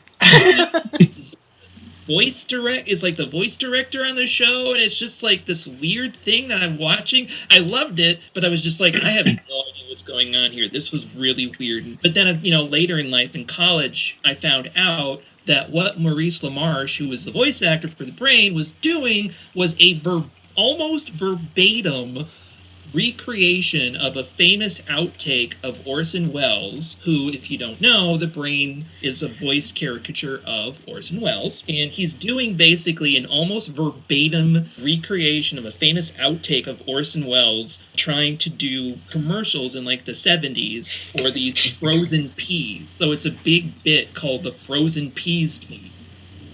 Is like the voice director on the show, and it's just like this weird thing that I'm watching. I loved it, but I was just like, I have no idea what's going on here. This was really weird. But then, later in life, in college, I found out that what Maurice LaMarche, who was the voice actor for the Brain, was doing was a almost verbatim recreation of a famous outtake of Orson Welles, who, if you don't know, the Brain is a voiced caricature of Orson Welles, and he's doing basically an almost verbatim recreation of a famous outtake of Orson Welles trying to do commercials in like the 70s for these frozen peas. So it's a big bit called the Frozen Peas Tea.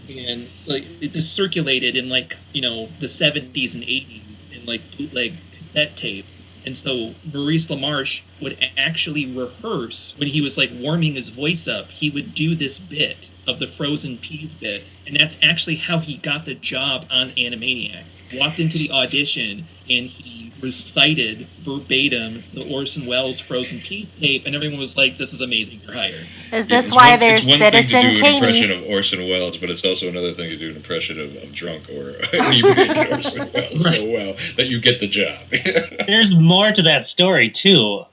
And like it is circulated in like, the 70s and 80s in like bootleg cassette tape. And so Maurice LaMarche would actually rehearse when he was like warming his voice up. He would do this bit of the frozen peas bit. And that's actually how he got the job on Animaniacs. Walked into the audition and he recited verbatim the Orson Welles Frozen Peas tape. And everyone was like, this is amazing, you're hired. Is this why there's Citizen Citizen It's one thing to do an Caney? impression of Orson Welles, but it's also another thing to do an impression of Drunk or imitating Orson Welles so well that you get the job. There's more to that story too.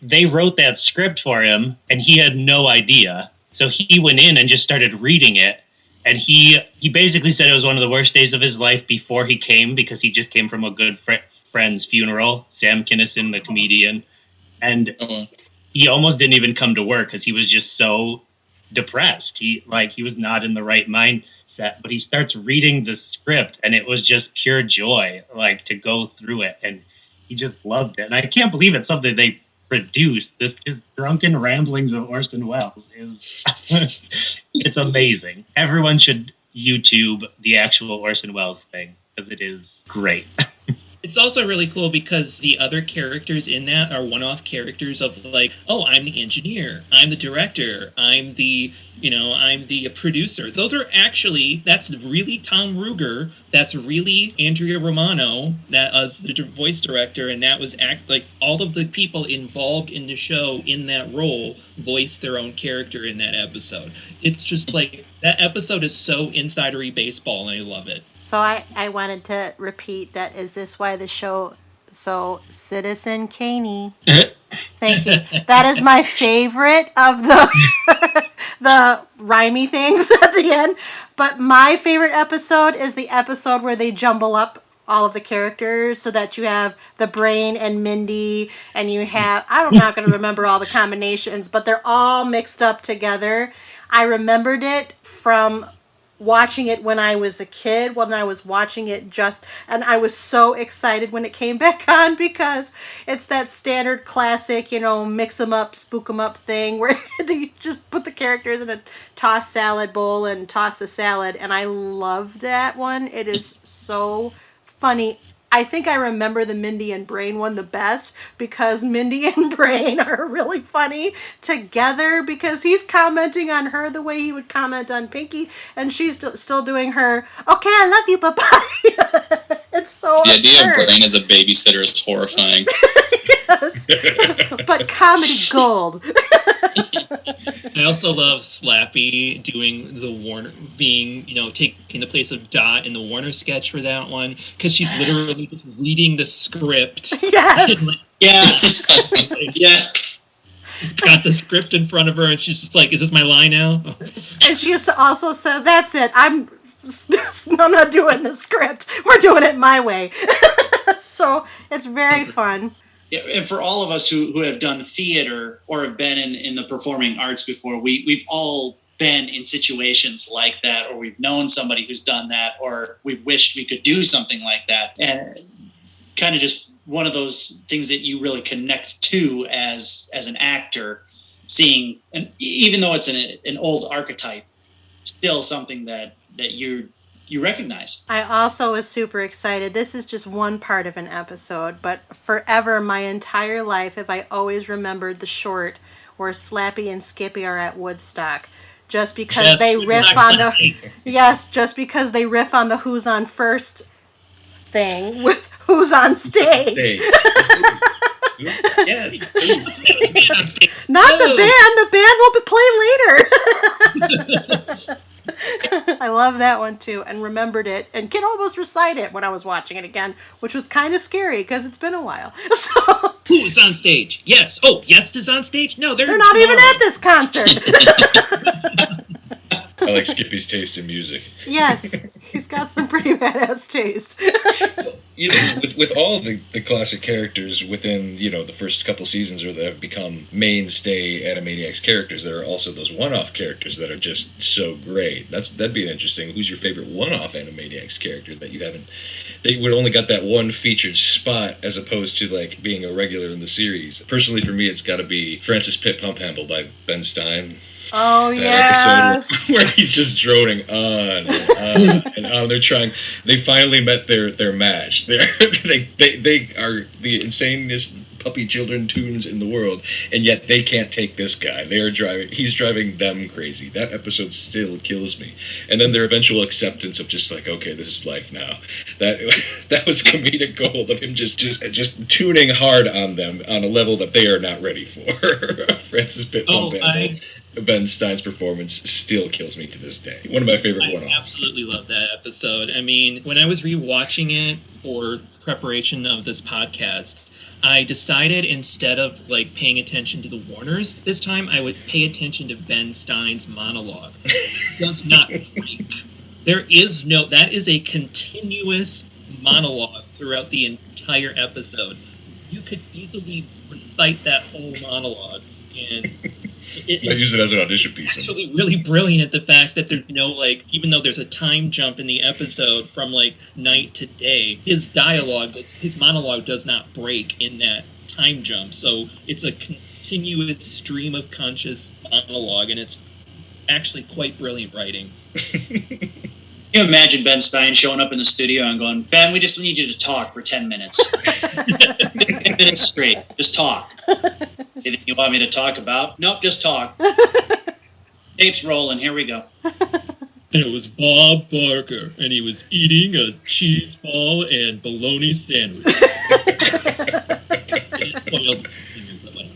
They wrote that script for him, and he had no idea. So he went in and just started reading it, and he basically said it was one of the worst days of his life before he came, because he just came from a good friend's funeral, Sam Kinison, the comedian, and he almost didn't even come to work because he was just so depressed. He was not in the right mindset. But he starts reading the script, and it was just pure joy, like, to go through it, and he just loved it. And I can't believe it's something they produced. This just drunken ramblings of Orson Welles is it's amazing. Everyone should YouTube the actual Orson Welles thing, because it is great. It's also really cool because the other characters in that are one-off characters of like, oh, I'm the engineer, I'm the director, I'm the producer. Those are actually, that's really Tom Ruger, that's really Andrea Romano, that was the voice director, and that was like all of the people involved in the show in that role voiced their own character in that episode. It's just like, that episode is so insidery baseball, and I love it. So I wanted to repeat that. Is this why the show, so Citizen Caney. Thank you. That is my favorite of the the rhymey things at the end. But my favorite episode is the episode where they jumble up all of the characters so that you have the Brain and Mindy, and you have, I'm not going to remember all the combinations, but they're all mixed up together. I remembered it from watching it when I was a kid, when I was watching it and I was so excited when it came back on, because it's that standard classic, mix them up, spook them up thing where they just put the characters in a tossed salad bowl and toss the salad, and I love that one. It is so funny. I think I remember the Mindy and Brain one the best, because Mindy and Brain are really funny together, because he's commenting on her the way he would comment on Pinky, and she's still doing her, okay, I love you, bye-bye. It's so The idea absurd. of Brain as a babysitter is horrifying. Yes, but comedy gold. I also love Slappy doing the Warner, being, taking the place of Dot in the Warner sketch for that one, because she's literally just reading the script. Yes. Yes. Yeah. She's got the script in front of her, and she's just like, is this my line now? And she also says, that's it, I'm not doing the script. We're doing it my way. So it's very fun. Yeah, and for all of us who have done theater or have been in the performing arts before, we've all been in situations like that, or we've known somebody who's done that, or we've wished we could do something like that. And kind of just one of those things that you really connect to as an actor, seeing, and even though it's an old archetype, still something that you recognize. I also was super excited. This is just one part of an episode, but forever, my entire life, have I always remembered the short where Slappy and Skippy are at Woodstock. Just because they riff on the Who's on First thing with Who's on Stage. Yes. Not the band. The band will play later. I love that one too, and remembered it, and can almost recite it when I was watching it again, which was kind of scary because it's been a while. So Who's on stage? Yes. Oh, Yes is on stage? No, they're not even at this concert. I like Skippy's taste in music. Yes, he's got some pretty badass taste. With all the classic characters within, the first couple seasons, or that have become mainstay Animaniacs characters, there are also those one-off characters that are just so great. That'd be an interesting. Who's your favorite one-off Animaniacs character that you haven't they would only got that one featured spot as opposed to like being a regular in the series. Personally, for me, it's got to be Francis Pitt Pumphandle by Ben Stein. Oh, That yes. episode where he's just droning on and on and on. They finally met their match. They are the insanest puppy children tunes in the world, and yet they can't take this guy. He's driving them crazy. That episode still kills me. And then their eventual acceptance of just like, okay, this is life now. That was comedic gold of him just tuning hard on them on a level that they are not ready for. Francis Pitt Pumphandle. Ben Stein's performance still kills me to this day. One of my favorite one-offs. I absolutely love that episode. I mean, when I was rewatching it for preparation of this podcast, I decided instead of like paying attention to the Warners this time, I would pay attention to Ben Stein's monologue. It does not break. That is a continuous monologue throughout the entire episode. You could easily recite that whole monologue, and I use it as an audition piece. It's actually really brilliant, the fact that there's no, like, even though there's a time jump in the episode from, like, night to day, his monologue does not break in that time jump. So it's a continuous stream of conscious monologue, and it's actually quite brilliant writing. Can you imagine Ben Stein showing up in the studio and going, Ben, we just need you to talk for 10 minutes. 10 minutes straight. Just talk. Anything you want me to talk about? Nope, just talk. Tape's rolling. Here we go. It was Bob Barker, and he was eating a cheese ball and bologna sandwich.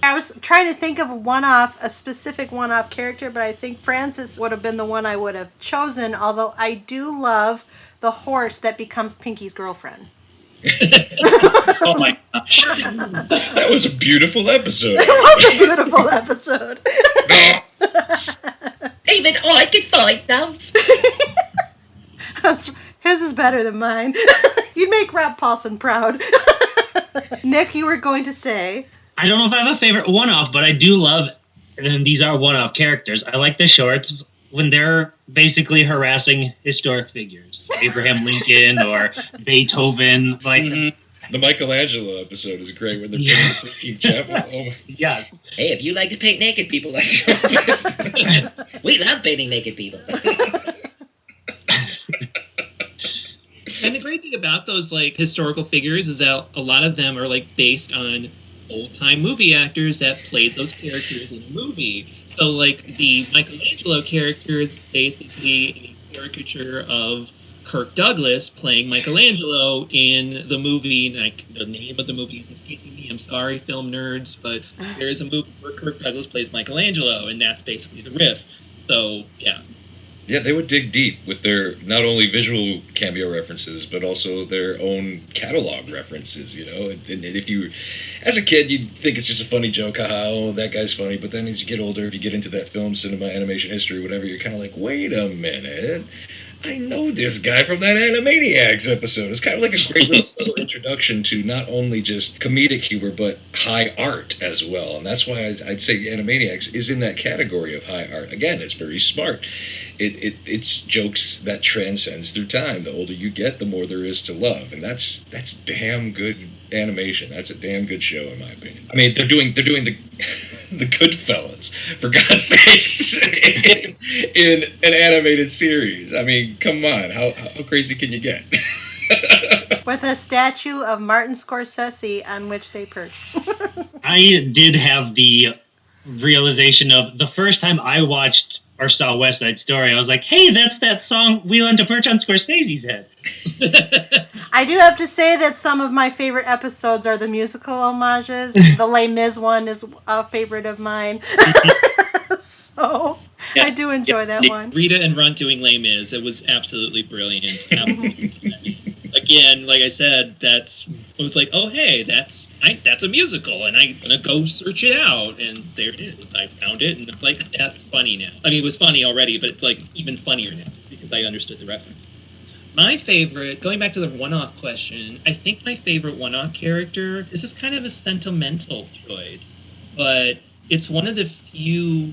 I was trying to think of a specific one-off character, but I think Francis would have been the one I would have chosen, although I do love the horse that becomes Pinky's girlfriend. Oh my gosh. That was a beautiful episode. It was a beautiful episode. Even I could find love. His is better than mine. You'd make Rob Paulson proud. Nick, you were going to say... I don't know if I have a favorite one-off, but I do love, and these are one-off characters. I like the shorts when they're basically harassing historic figures, Abraham Lincoln or Beethoven. Like the Michelangelo episode is great when they're painting the Sistine Chapel. Oh my. Yes. Hey, if you like to paint naked people, that's we love painting naked people. And the great thing about those like historical figures is that a lot of them are like based on old-time movie actors that played those characters in a movie. So, like, the Michelangelo character is basically a caricature of Kirk Douglas playing Michelangelo in the movie. Like, the name of the movie is escaping me. I'm sorry, film nerds, but there is a movie where Kirk Douglas plays Michelangelo, and that's basically the riff. So, yeah. Yeah, they would dig deep with their not only visual cameo references, but also their own catalog references, you know? And if you, as a kid, you'd think it's just a funny joke, haha, oh, that guy's funny. But then as you get older, if you get into that film, cinema, animation history, whatever, you're kind of like, wait a minute. I know this guy from that Animaniacs episode. It's kind of like a great little introduction to not only just comedic humor, but high art as well. And that's why I'd say Animaniacs is in that category of high art. Again, it's very smart. It's jokes that transcends through time. The older you get, the more there is to love, and that's damn good animation. That's a damn good show, in my opinion. I mean, they're doing the Goodfellas, for God's sakes, in an animated series. I mean, come on, how crazy can you get? With a statue of Martin Scorsese on which they perch. I did have the realization of the first time I watched or saw West Side Story, I was like, hey, that's that song We Learned to Perch on Scorsese's Head. I do have to say that some of my favorite episodes are the musical homages. The Les Mis one is a favorite of mine. So Yeah. I do enjoy that one. Rita and Runt doing Les Mis, it was absolutely brilliant. Again, like I said, it was like, oh, hey, that's a musical, and I'm going to go search it out, and there it is. I found it, and it's like, that's funny now. I mean, it was funny already, but it's like even funnier now, because I understood the reference. My favorite, going back to the one-off question, I think my favorite one-off character, this is kind of a sentimental choice, but it's one of the few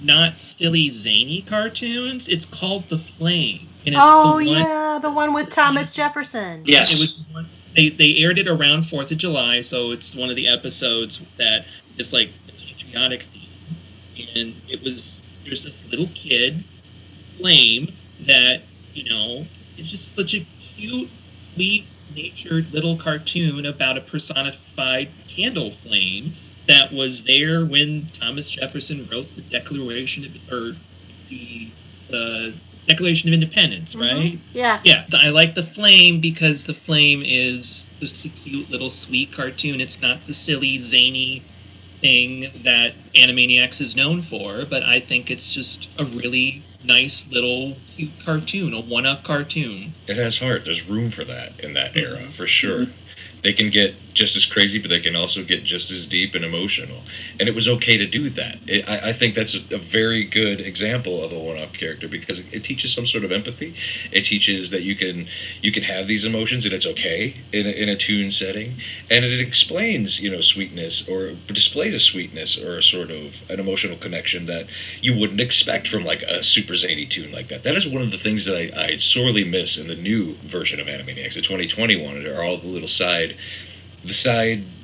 not silly, zany cartoons. It's called The Flame. And it's Oh, the one, yeah, the one with Thomas Jefferson. Yes. It was one, they aired it around 4th of July, so it's one of the episodes that is like a patriotic theme. And there's this little kid, Flame, that, is just such a cute, sweet-natured little cartoon about a personified candle flame that was there when Thomas Jefferson wrote the Declaration of Independence, right? Yeah. Yeah, I like the flame because the flame is just a cute little sweet cartoon. It's not the silly, zany thing that Animaniacs is known for, but I think it's just a really nice little cute cartoon, a one-up cartoon. It has heart. There's room for that in that era, for sure. They can get just as crazy, but they can also get just as deep and emotional. And it was okay to do that. I think that's a very good example of a one-off character because it teaches some sort of empathy. It teaches that you can have these emotions and it's okay in a tune setting. And it explains, sweetness or displays a sweetness or a sort of an emotional connection that you wouldn't expect from like a super zany tune like that. That is one of the things that I sorely miss in the new version of Animaniacs, the 2021, are all the little side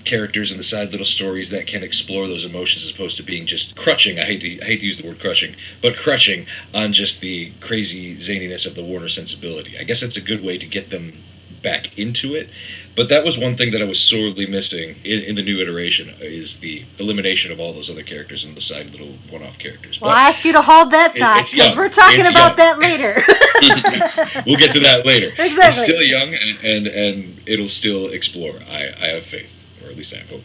characters and the side little stories that can explore those emotions as opposed to being just crutching. I hate to use the word crutching, but crutching on just the crazy zaniness of the Warner sensibility. I guess that's a good way to get them back into it. But that was one thing that I was sorely missing in the new iteration is the elimination of all those other characters and the side little one-off characters. Well, I ask you to hold that thought because we're talking about that later. We'll get to that later. Exactly. It's still young and it'll still explore. I have faith, or at least I have hope.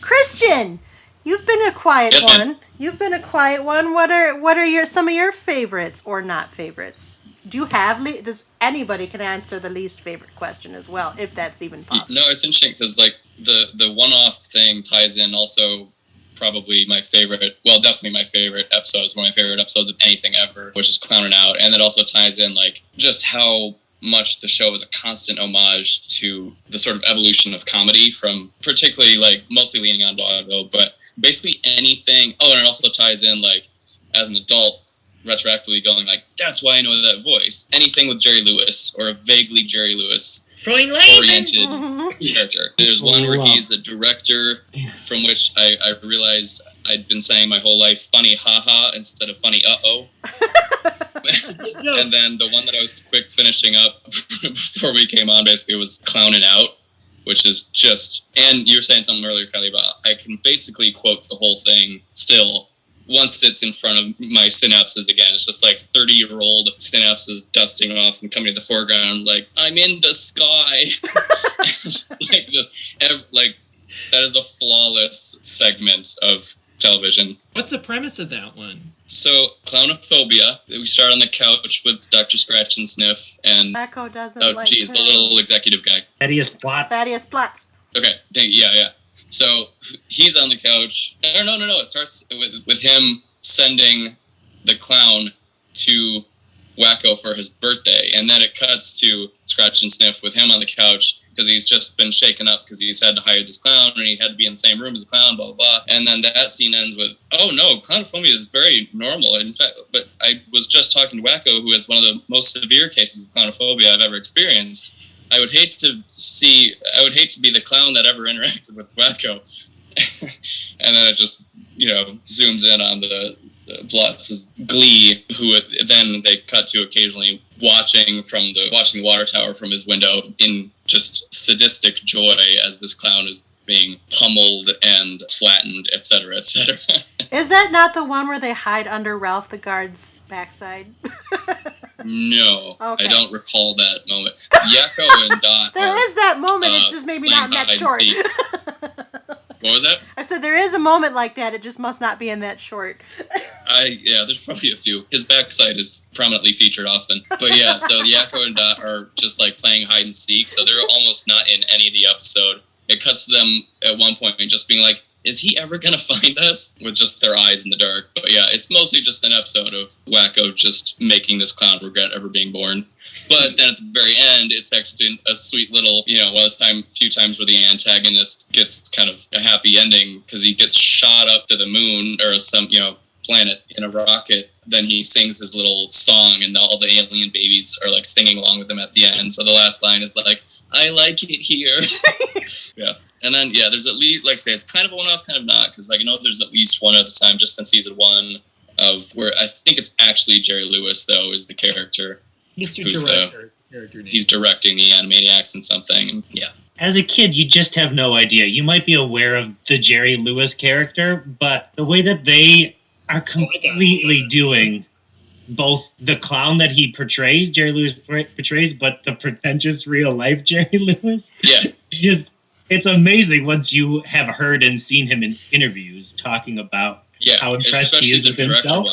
Christian, you've been a quiet Yes, one. ma'am. You've been a quiet one. What are some of your favorites or not favorites? Do you have? Does anybody can answer the least favorite question as well, if that's even possible? No, it's interesting because like the one-off thing ties in also probably my favorite, well, definitely my favorite episode. It's one of my favorite episodes of anything ever, which is Clownin' Out. And that also ties in like just how much the show is a constant homage to the sort of evolution of comedy from particularly like mostly leaning on vaudeville, but basically anything. Oh, and it also ties in like as an adult, retroactively going like, that's why I know that voice. Anything with Jerry Lewis or a vaguely Jerry Lewis oriented character. There's one where he's a director from which I realized I'd been saying my whole life funny haha instead of funny uh-oh. And then the one that I was quick finishing up before we came on basically was Clownin' Out, which is just, and you were saying something earlier, Kylie, about I can basically quote the whole thing still once it's in front of my synapses again. It's just like 30-year-old synapses dusting off and coming to the foreground like, I'm in the sky. like that is a flawless segment of television. What's the premise of that one? So, Clownophobia. We start on the couch with Dr. Scratch and Sniff and Yakko doesn't the little executive guy. Thaddeus Platz. Okay, yeah. So he's on the couch. No. It starts with him sending the clown to Yakko for his birthday, and then it cuts to Scratch and Sniff with him on the couch because he's just been shaken up because he's had to hire this clown and he had to be in the same room as the clown, blah, blah, blah. And then that scene ends with, oh no, clownophobia is very normal. In fact, but I was just talking to Yakko, who has one of the most severe cases of clownophobia I've ever experienced. I would hate to be the clown that ever interacted with Yakko. And then it just, zooms in on the Blatz's glee, who then they cut to occasionally watching the water tower from his window in just sadistic joy as this clown is being pummeled and flattened, etc., etc. Is that not the one where they hide under Ralph the guard's backside? No, okay. I don't recall that moment. Yakko and Dot. There is that moment. It's just maybe not in that short. What was that? I said there is a moment like that. It just must not be in that short. There's probably a few. His backside is prominently featured often. But yeah, so Yakko and Dot are just like playing hide and seek. So they're almost not in any of the episode. It cuts to them at one point just being like, is he ever going to find us? With just their eyes in the dark. But yeah, it's mostly just an episode of Yakko just making this clown regret ever being born. But then at the very end, it's actually a sweet little, one of those few times where the antagonist gets kind of a happy ending because he gets shot up to the moon or some planet in a rocket, then he sings his little song, and all the alien babies are like singing along with him at the end. So the last line is like, "I like it here." Yeah. And then, yeah, there's at least, like I say, it's kind of a one-off, kind of not, because like, I know there's at least one at the time, just in season 1, of where I think it's actually Jerry Lewis, though, is the character. Mr. Who's Director. Character name. He's directing the Animaniacs and something. And yeah. As a kid, you just have no idea. You might be aware of the Jerry Lewis character, but the way that they are completely doing both the clown that he portrays, Jerry Lewis portrays, but the pretentious real-life Jerry Lewis. Yeah. It's amazing once you have heard and seen him in interviews talking about how impressed he is with himself.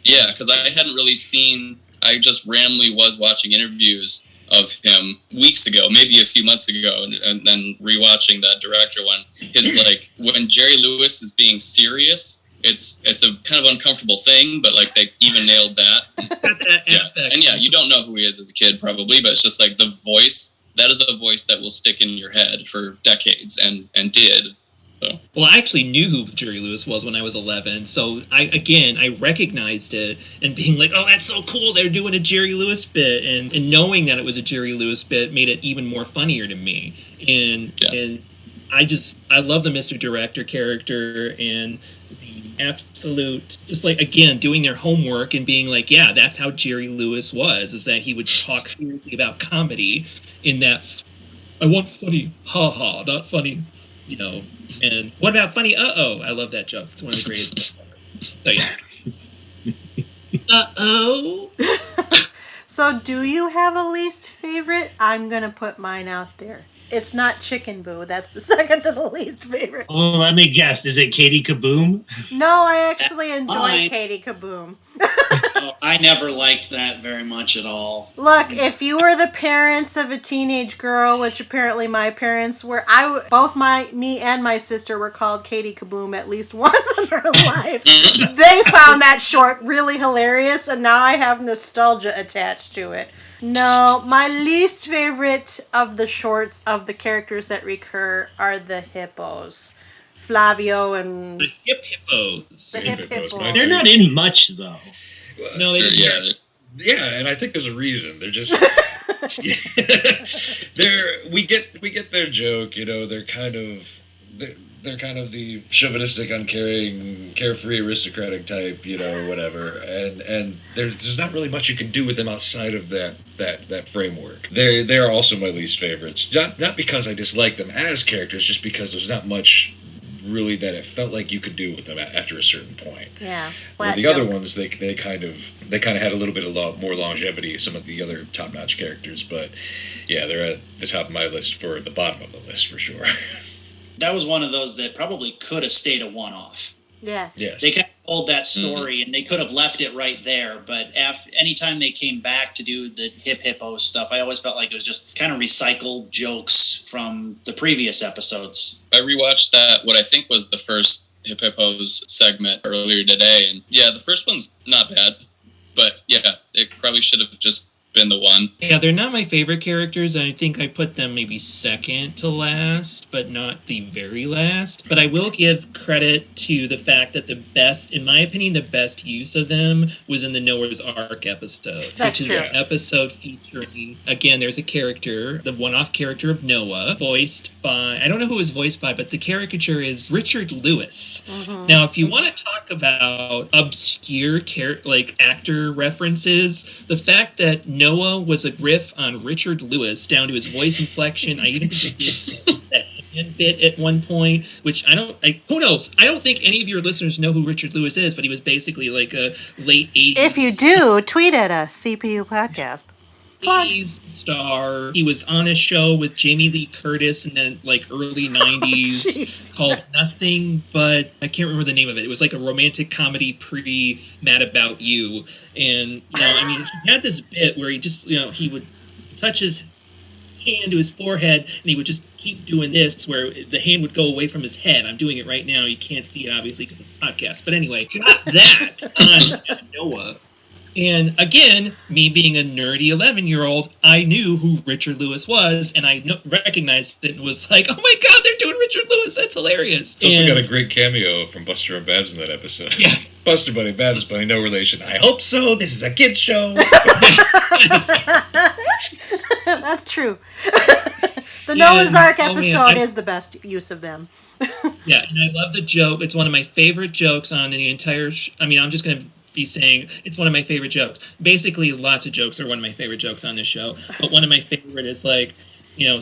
Yeah, because I hadn't really seen... I just randomly was watching interviews of him weeks ago, maybe a few months ago, and then rewatching that director one. Because like when Jerry Lewis is being serious, it's a kind of uncomfortable thing, but like they even nailed that. And yeah, you don't know who he is as a kid probably, but it's just like the voice. That is a voice that will stick in your head for decades, and did. So. Well, I actually knew who Jerry Lewis was when I was 11, so I recognized it, and being like, oh, that's so cool, they're doing a Jerry Lewis bit, and knowing that it was a Jerry Lewis bit made it even more funnier to me, and I love the Mr. Director character, and the absolute, just like, again, doing their homework and being like, yeah, that's how Jerry Lewis was, is that he would talk seriously about comedy in that, I want funny, ha-ha, not funny, you know. And what about funny? Uh-oh. I love that joke. It's one of the greatest. So, yeah. Uh-oh. So, do you have a least favorite? I'm going to put mine out there. It's not Chicken Boo. That's the second to the least favorite. Oh, let me guess. Is it Katie Kaboom? No, I actually enjoy Katie Kaboom. I never liked that very much at all. Look, if you were the parents of a teenage girl, which apparently my parents were, me and my sister were called Katie Kaboom at least once in our life. They found that short really hilarious, and now I have nostalgia attached to it. No, my least favorite of the shorts of the characters that recur are the hippos. Flavio and... The hip hippos. The hip hippos. They're not in much, though. No, they didn't. Yeah, and I think there's a reason. They're just... we get their joke, you know, they're kind of the chauvinistic, uncaring, carefree, aristocratic type, you know, whatever. And there's not really much you can do with them outside of that framework. They are also my least favorites. Not because I dislike them as characters, just because there's not much really that it felt like you could do with them after a certain point. Yeah. Where the other ones, they kind of had a little bit of more longevity, some of the other top-notch characters, but yeah, they're at the top of my list for the bottom of the list for sure. That was one of those that probably could have stayed a one-off. Yes. They kind of told that story, and they could have left it right there. But anytime they came back to do the hip hippo stuff, I always felt like it was just kind of recycled jokes from the previous episodes. I rewatched that, what I think was the first Hip Hippos segment earlier today, and yeah, the first one's not bad, but yeah, it probably should have just been the one. Yeah, they're not my favorite characters. I think I put them maybe second to last, but not the very last. But I will give credit to the fact that in my opinion, the best use of them was in the Noah's Ark episode. That's which is true. an episode featuring, again, there's a character, the one-off character of Noah, voiced by, I don't know who it was voiced by, but the caricature is Richard Lewis. Mm-hmm. Now, if you want to talk about obscure actor references, the fact that Noah was a riff on Richard Lewis down to his voice inflection. I even think that hand bit at one point, which who knows? I don't think any of your listeners know who Richard Lewis is, but he was basically like a late 80s. If you do, tweet at us, CPU Podcast. Star. He was on a show with Jamie Lee Curtis in the early 90s called Nothing But, I can't remember the name of it. It was like a romantic comedy pre-Mad About You. And, he had this bit where he just, he would touch his hand to his forehead and he would just keep doing this where the hand would go away from his head. I'm doing it right now. You can't see it, obviously, because it's a podcast. But anyway, got that on Noah. And again, me being a nerdy 11-year-old, I knew who Richard Lewis was, and I recognized it and was like, oh my God, they're doing Richard Lewis, that's hilarious. It's also And- got a great cameo from Buster and Babs in that episode. Yeah. Buster Bunny, Babs Bunny, no relation. I hope so. This is a kid's show. That's true. The Noah's Ark oh, man, episode is the best use of them. Yeah, and I love the joke. It's one of my favorite jokes on the entire I'm just going to be saying it's one of my favorite jokes. Basically, lots of jokes are one of my favorite jokes on this show. But one of my favorite is like,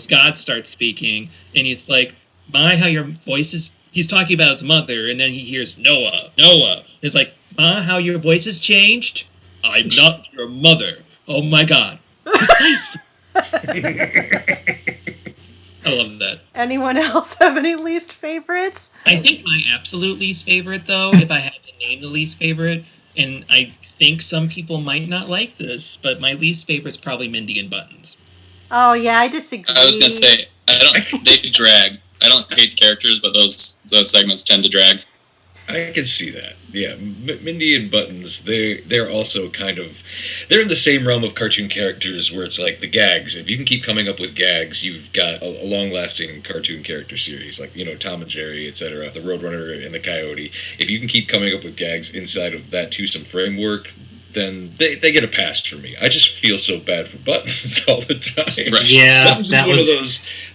God starts speaking, and he's like, "My, how your voice is..." He's talking about his mother, and then he hears, Noah. It's like, "Ma, how your voice has changed? I'm not your mother. Oh, my God." Precisely. I love that. Anyone else have any least favorites? I think my absolute least favorite, though, if I had to name the least favorite, and I think some people might not like this, but my least favorite is probably Mindy and Buttons. Oh, yeah, I disagree. I was gonna say they drag. I don't hate the characters, but those segments tend to drag. I can see that. Yeah, Mindy and Buttons, they're also kind of... They're in the same realm of cartoon characters where it's like the gags. If you can keep coming up with gags, you've got a long-lasting cartoon character series, like, Tom and Jerry, etc., the Roadrunner and the Coyote. If you can keep coming up with gags inside of that twosome framework, then they get a pass for me. I just feel so bad for Buttons all the time. Right. Yeah,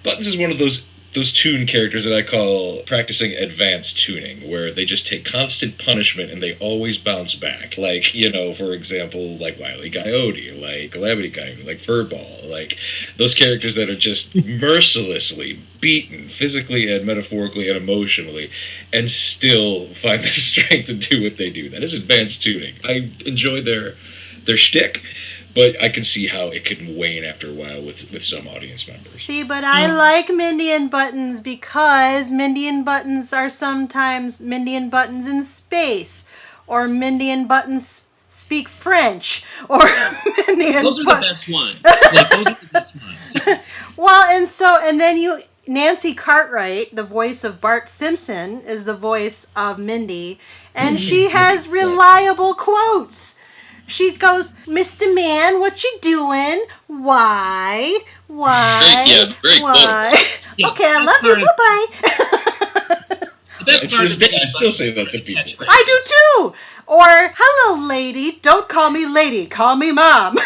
Buttons is one of those toon characters that I call practicing advanced tuning, where they just take constant punishment and they always bounce back. Like, for example, like Wile E. Coyote, like Calamity Coyote, like Furball, like those characters that are just mercilessly beaten physically and metaphorically and emotionally and still find the strength to do what they do. That is advanced tuning. I enjoy their shtick, but I can see how it can wane after a while with some audience members. See, but I like Mindy and Buttons because Mindy and Buttons are sometimes Mindy and Buttons in space, or Mindy and Buttons speak French, or Mindy and Those are the best ones. Like, those are the best ones. Well, and then Nancy Cartwright, the voice of Bart Simpson, is the voice of Mindy, and she has reliable quotes. She goes, "Mr. Man, what you doing? Why? Very Why?" Yeah, Okay, I love you. Bye-bye. I still say that to people. I do too. Or, "Hello, lady. Don't call me lady. Call me mom."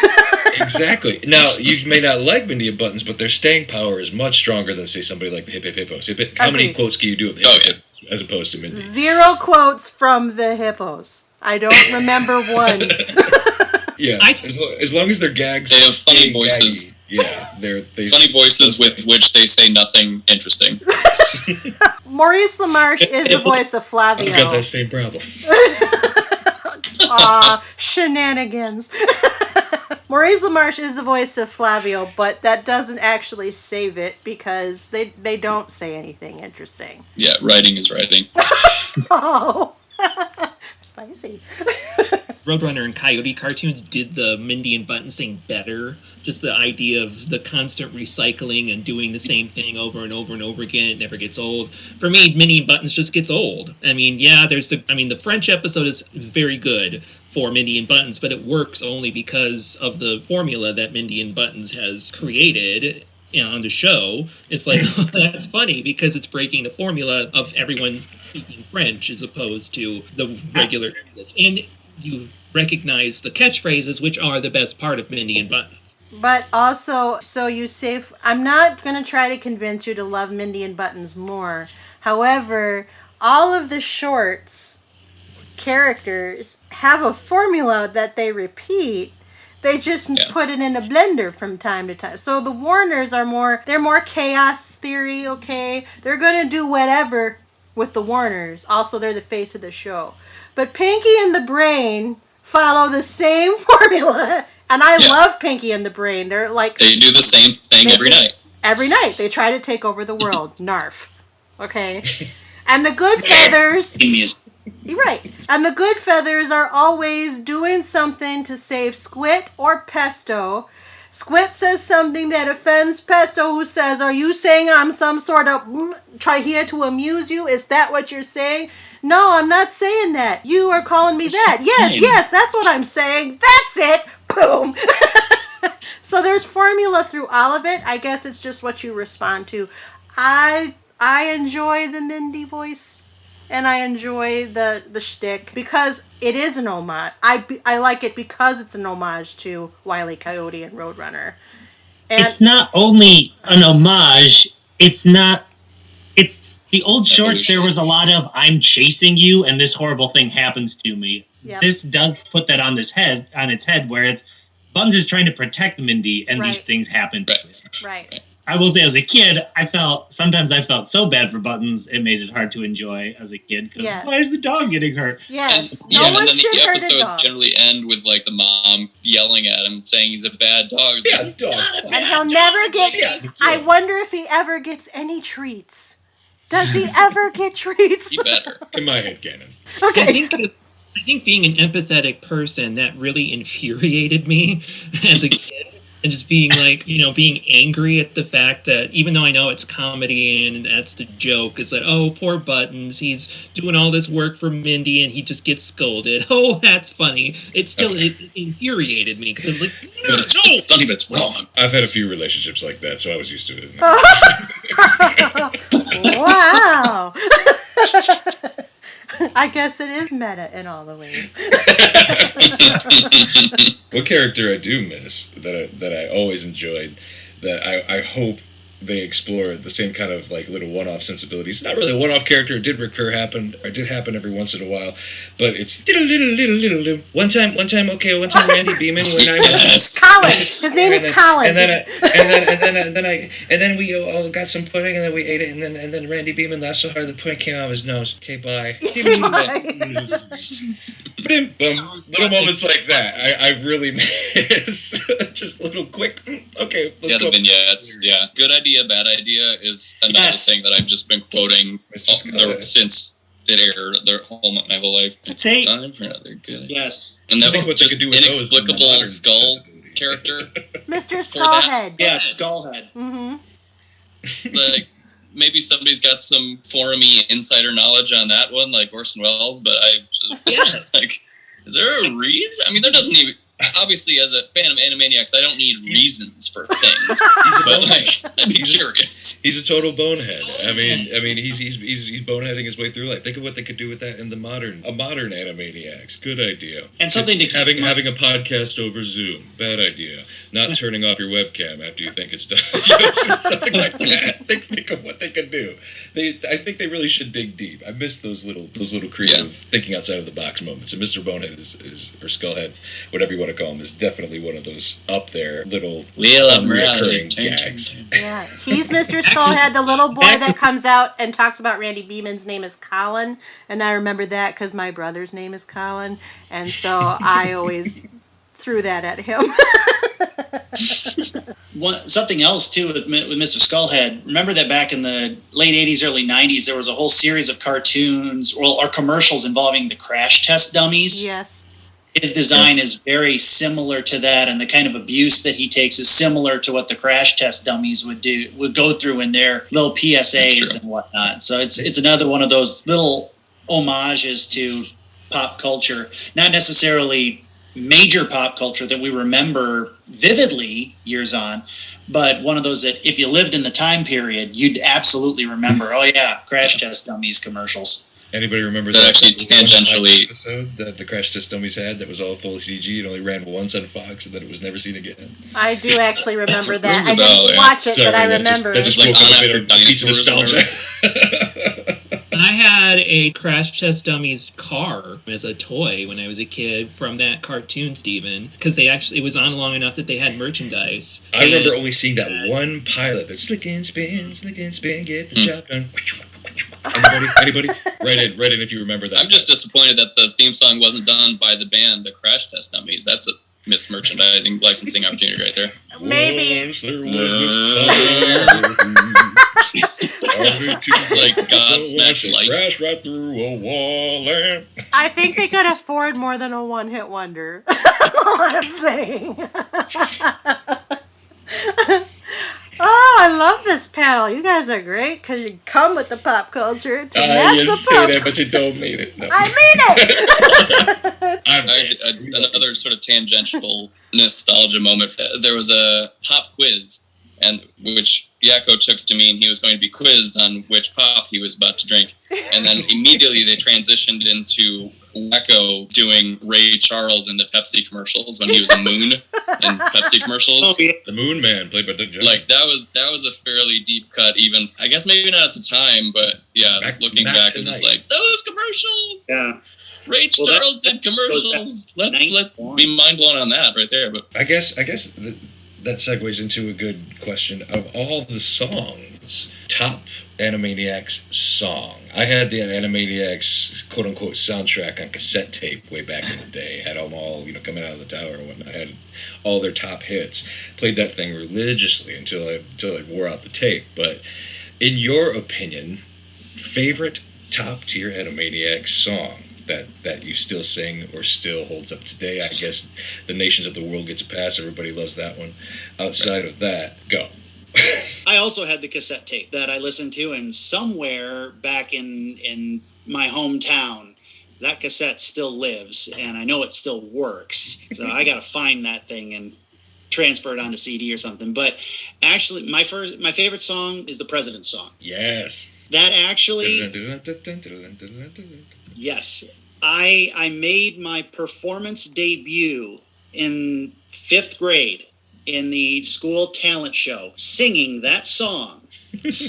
Exactly. Now, you may not like Mindy and Buttons, but their staying power is much stronger than, say, somebody like the Hip Hip Hippos. How many quotes can you do of the Hip Hip Hippos as opposed to Mindy? 0 quotes from the Hippos. I don't remember one. Yeah, as long as their gags... They have funny voices. Gaggy, yeah, they funny voices with which they say nothing interesting. Maurice LaMarche is the voice of Flavio. I've got that same problem. Shenanigans. Maurice LaMarche is the voice of Flavio, but that doesn't actually save it because they don't say anything interesting. Yeah, writing is writing. Oh, spicy. Roadrunner and Coyote cartoons did the Mindy and Buttons thing better. Just the idea of the constant recycling and doing the same thing over and over and over again. It never gets old. For me, Mindy and Buttons just gets old. I mean, yeah, the French episode is very good for Mindy and Buttons, but it works only because of the formula that Mindy and Buttons has created on the show. It's like, that's funny because it's breaking the formula of everyone speaking French as opposed to the regular English. And you recognize the catchphrases, which are the best part of Mindy and Buttons. But also, so you say, I'm not going to try to convince you to love Mindy and Buttons more. However, all of the shorts characters have a formula that they repeat. They just put it in a blender from time to time. So the Warners they're more chaos theory, okay? They're going to do whatever with the Warners. Also, they're the face of the show. But Pinky and the Brain follow the same formula. And I love Pinky and the Brain. They're like... They do the same thing every night. Every night. They try to take over the world. Narf. Okay? And the Good Feathers... You're right. And the Good Feathers are always doing something to save Squit or Pesto. Squit says something that offends Pesto, who says, "Are you saying I'm some sort of try here to amuse you? Is that what you're saying?" "No, I'm not saying that. You are calling me that." Yes, that's what I'm saying. That's it. Boom. So there's formula through all of it. I guess it's just what you respond to. I I enjoy the Mindy voice, and I enjoy the shtick because it is an homage. I like it because it's an homage to Wile E. Coyote and Roadrunner. And It's not only an homage, it's the old shorts. There was a lot of "I'm chasing you" and this horrible thing happens to me. Yep. This does put that on its head, where it's Buttons is trying to protect Mindy, and these things happen to him. Right. I will say, as a kid, I felt so bad for Buttons, it made it hard to enjoy as a kid. Because why is the dog getting hurt? Yes. And then the episodes generally end with like the mom yelling at him, saying he's a bad dog. Yes, dog. And he'll never get. I wonder if he ever gets any treats. Does he ever get treats? He better. In my head canon. Okay. I think being an empathetic person, that really infuriated me as a kid. And just being like, being angry at the fact that even though I know it's comedy and that's the joke, it's like, oh, poor Buttons, he's doing all this work for Mindy and he just gets scolded. Oh, that's funny. It infuriated me because I was like, no, it's funny, but it's wrong. I've had a few relationships like that, so I was used to it. Wow. I guess it is meta in all the ways. What character I do miss that I always enjoyed, that I hope they explore the same kind of like little one-off sensibilities. Not really a one-off character. It did happen every once in a while, but it's little. One time, Randy Beeman when I was Colin. His name is Colin. And then we all got some pudding and then we ate it and then Randy Beeman laughed so hard the pudding came out of his nose. Okay, bye. Little moments like that. I really miss. Just little quick. Okay. Let's go. The vignettes. Yeah, good idea. Bad idea is another thing that I've just been quoting since it aired my whole life. It's time for another good idea. Yes. And that was just inexplicable skull character. Mr. Skullhead. Yeah, Skullhead. Mm-hmm. Like, maybe somebody's got some forumy insider knowledge on that one, like Orson Welles, but I just like, is there a reason? I mean, there doesn't even... Obviously, as a fan of Animaniacs, I don't need reasons for things, but like, I'd be curious. He's a total bonehead. I mean, he's boneheading his way through life. Think of what they could do with that in the modern Animaniacs. Good idea. And something to having a podcast over Zoom. Bad idea. Not turning off your webcam after you think it's done. Something like that. Think of what they could do. I think they really should dig deep. I miss those little creative thinking outside of the box moments. And Mr. Bonehead or Skullhead, whatever you want to call him, is definitely one of those up there little recurring gags. Yeah, he's Mr. Skullhead, the little boy that comes out and talks about Randy Beeman's name is Colin, and I remember that because my brother's name is Colin, and so I always threw that at him. Something else too with Mr. Skullhead. Remember that back in the late 80s, early 90s, there was a whole series of cartoons or commercials involving the crash test dummies. Yes. His design is very similar to that, and the kind of abuse that he takes is similar to what the crash test dummies would go through in their little PSAs and whatnot. So it's another one of those little homages to pop culture, not necessarily major pop culture that we remember vividly years on, but one of those that if you lived in the time period, you'd absolutely remember. Oh yeah, crash test dummies commercials. Anybody remember that actually tangentially episode that the Crash Test Dummies had that was all fully CG? It only ran once on Fox and then it was never seen again. I do actually remember that. I didn't watch it, but I remember it. Just like on after dinosaurs. I had a Crash Test Dummies car as a toy when I was a kid from that cartoon, Steven, because it was on long enough that they had merchandise. I remember only seeing that one pilot that slick and spin, get the job done. Anybody? Write in if you remember that. I'm just disappointed that the theme song wasn't done by the band, the Crash Test Dummies. That's a missed merchandising licensing opportunity right there. Maybe. Like Godsmack Light. Crash right through a wall and... I think they could afford more than a one-hit wonder. That's all I'm saying. Oh, I love this panel. You guys are great because you come with the pop culture to match you the say pop. that, but you don't mean it. No. I mean it. Another sort of tangential nostalgia moment. There was a pop quiz, and which Yakko took to mean he was going to be quizzed on which pop he was about to drink. And then immediately they transitioned into Yakko doing Ray Charles in the Pepsi commercials when he was a moon in Pepsi commercials. The Moon Man, played by Doug Jones. Like, that was a fairly deep cut, even, I guess maybe not at the time, but yeah, looking back, it's just like, those commercials! Yeah. Ray Charles did commercials. Let's be mind blown on that right there. But I guess that segues into a good question. Of all the songs, top Animaniacs song. I had the Animaniacs quote-unquote soundtrack on cassette tape way back in the day. Had them all, coming out of the tower and whatnot. I had all their top hits. Played that thing religiously until I wore out the tape. But in your opinion, favorite top-tier Animaniacs song that you still sing or still holds up today? I guess The Nations of the World gets a pass. Everybody loves that one. Outside of that, go. I also had the cassette tape that I listened to, and somewhere back in my hometown, that cassette still lives, and I know it still works. So I got to find that thing and transfer it onto CD or something. But actually, my favorite song is the President's song. Yes. That actually... Yes. I made my performance debut in 5th grade in the school talent show, singing that song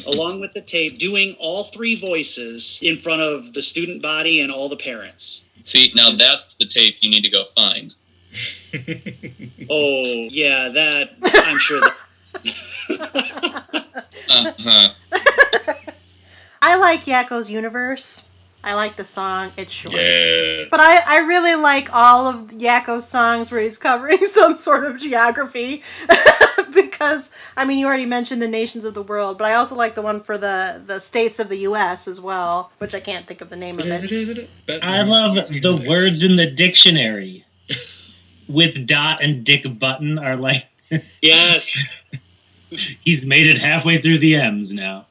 along with the tape, doing all 3 voices in front of the student body and all the parents. see, now that's the tape you need to go find. Oh, yeah, that, I'm sure that... I like Yakko's Universe. I like the song. It's short. Yeah. But I really like all of Yakko's songs where he's covering some sort of geography. Because, you already mentioned the nations of the world, but I also like the one for the states of the U.S. as well, which I can't think of the name of it. I love the words in the dictionary with Dot and Dick Button are like... Yes. He's made it halfway through the M's now.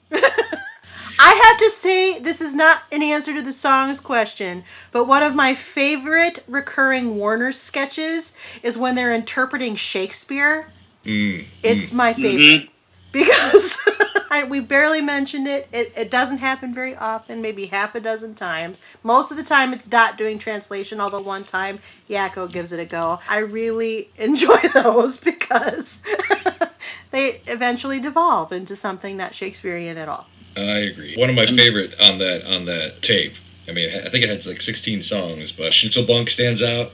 I have to say, this is not an answer to the song's question, but one of my favorite recurring Warner sketches is when they're interpreting Shakespeare. It's my favorite. Because we barely mentioned it. It doesn't happen very often, maybe half a dozen times. Most of the time it's Dot doing translation, although one time Yakko gives it a go. I really enjoy those because they eventually devolve into something not Shakespearean at all. I agree. One of my favorite on that tape, I think it had like 16 songs, but Schnitzelbank stands out.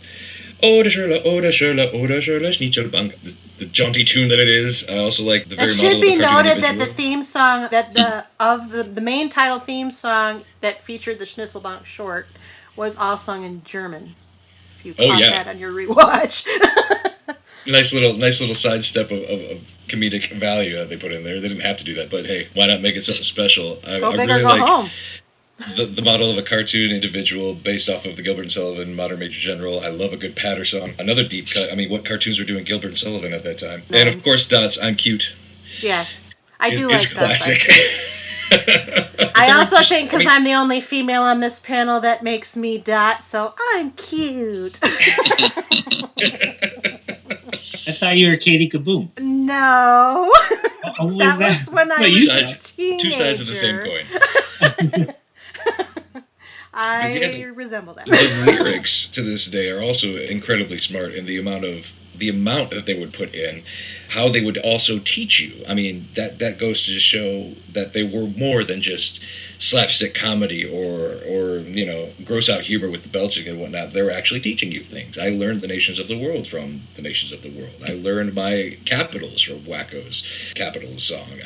Oder Schürle, Schnitzelbank. The jaunty tune that it is. I also like the very It model should be of the cartoon noted that individual. the theme song, the main title theme song that featured the Schnitzelbank short was all sung in German. If you caught that on your rewatch. Nice little sidestep of comedic value they put in there. They didn't have to do that, but hey, why not make it something special? I big really or go like home. the model of a cartoon individual based off of the Gilbert and Sullivan Modern Major General. I love a good patter song. Another deep cut. What cartoons were doing Gilbert and Sullivan at that time? And of course, Dot's "I'm Cute." Yes, I do It's like that. classic. I also think because I'm the only female on this panel that makes me Dot, so I'm cute. I thought you were Katie Kaboom. No. That was when I was a teenager. Two sides of the same coin. I resemble that. The lyrics to this day are also incredibly smart in the amount that they would put in, how they would also teach you. That goes to show that they were more than just slapstick comedy or gross out humor with the belching and whatnot. They were actually teaching you things. I learned the nations of the world from the nations of the world. I learned my capitals from Wacko's capitals song.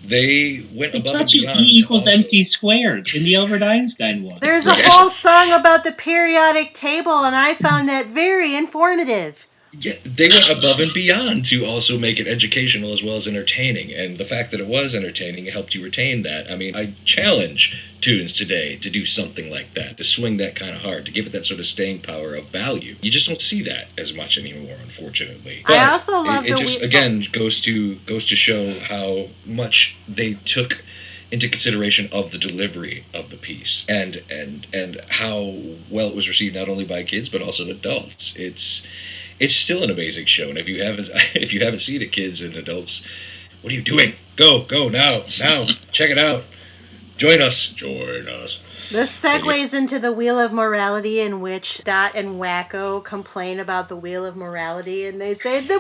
They went above and beyond. E equals MC squared in the Albert Einstein one. There's a whole song about the periodic table, and I found that very informative. Yeah, they went above and beyond to also make it educational as well as entertaining. And the fact that it was entertaining, it helped you retain that. I challenge tunes today to do something like that, to swing that kind of hard, to give it that sort of staying power of value. You just don't see that as much anymore, unfortunately. But I also love again goes to show how much they took into consideration of the delivery of the piece and how well it was received not only by kids but also adults. It's still an amazing show, and if you haven't seen it, kids and adults, what are you doing? Go now. Check it out. Join us. This segues into the Wheel of Morality, in which Dot and Yakko complain about the Wheel of Morality, and they say, the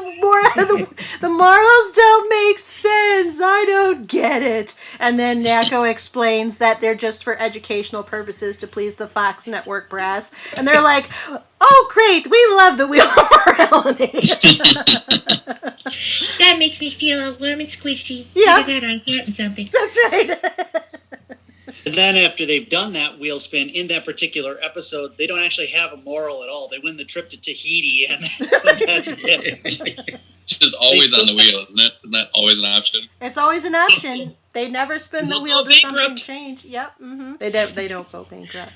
morals don't make sense. I don't get it. And then Yakko explains that they're just for educational purposes to please the Fox Network brass. And they're like, oh, great, we love the Wheel of Morality. That makes me feel all warm and squishy. Yeah. Look at that, I'm starting something. That's right. And then after they've done that wheel spin in that particular episode, they don't actually have a moral at all. They win the trip to Tahiti, and that's it. Just always on the wheel, isn't it? Isn't that always an option? It's always an option. They never spin the They'll wheel go to something bankrupt. change. Yep. Mm-hmm. They don't go bankrupt.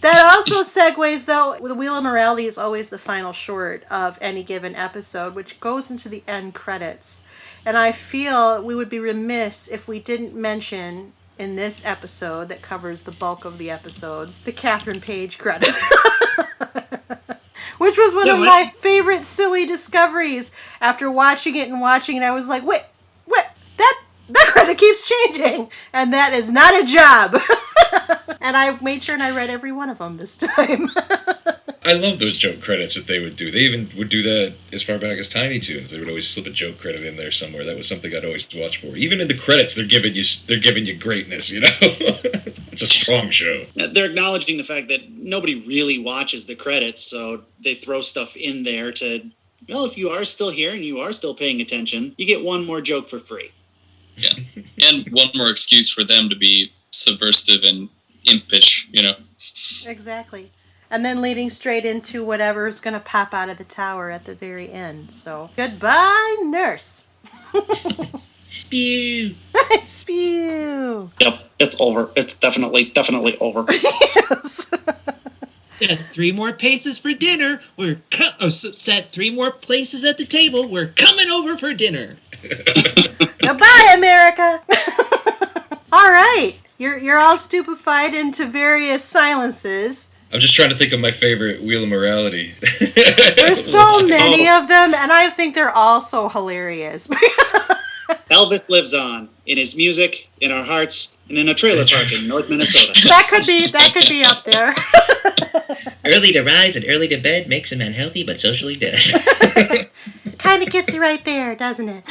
That also segues, though, the Wheel of Morality is always the final short of any given episode, which goes into the end credits. And I feel we would be remiss if we didn't mention in this episode that covers the bulk of the episodes, the Catherine Page credit. Which was one of my favorite silly discoveries. After watching it, I was like, wait, that credit keeps changing, and that is not a job. And I made sure and I read every one of them this time. I love those joke credits that they would do. They even would do that as far back as Tiny Toons. They would always slip a joke credit in there somewhere. That was something I'd always watch for. Even in the credits, they're giving you greatness. You know, it's a strong show. They're acknowledging the fact that nobody really watches the credits, so they throw stuff in there to, well, if you are still here and you are still paying attention, you get one more joke for free. Yeah, and one more excuse for them to be subversive and impish, you know. Exactly. And then leading straight into whatever's going to pop out of the tower at the very end. So, goodbye, nurse. Spew. Spew. Yep, it's over. It's definitely over. Yes. Set 3 more paces for dinner. Set 3 more places at the table. We're coming over for dinner. Goodbye, America. All right. You're all stupefied into various silences. I'm just trying to think of my favorite Wheel of Morality. There's so many of them, and I think they're all so hilarious. Elvis lives on in his music, in our hearts, and in a trailer park in North Minnesota. That could be up there. Early to rise and early to bed makes a man healthy but socially dead. Kind of gets you right there, doesn't it?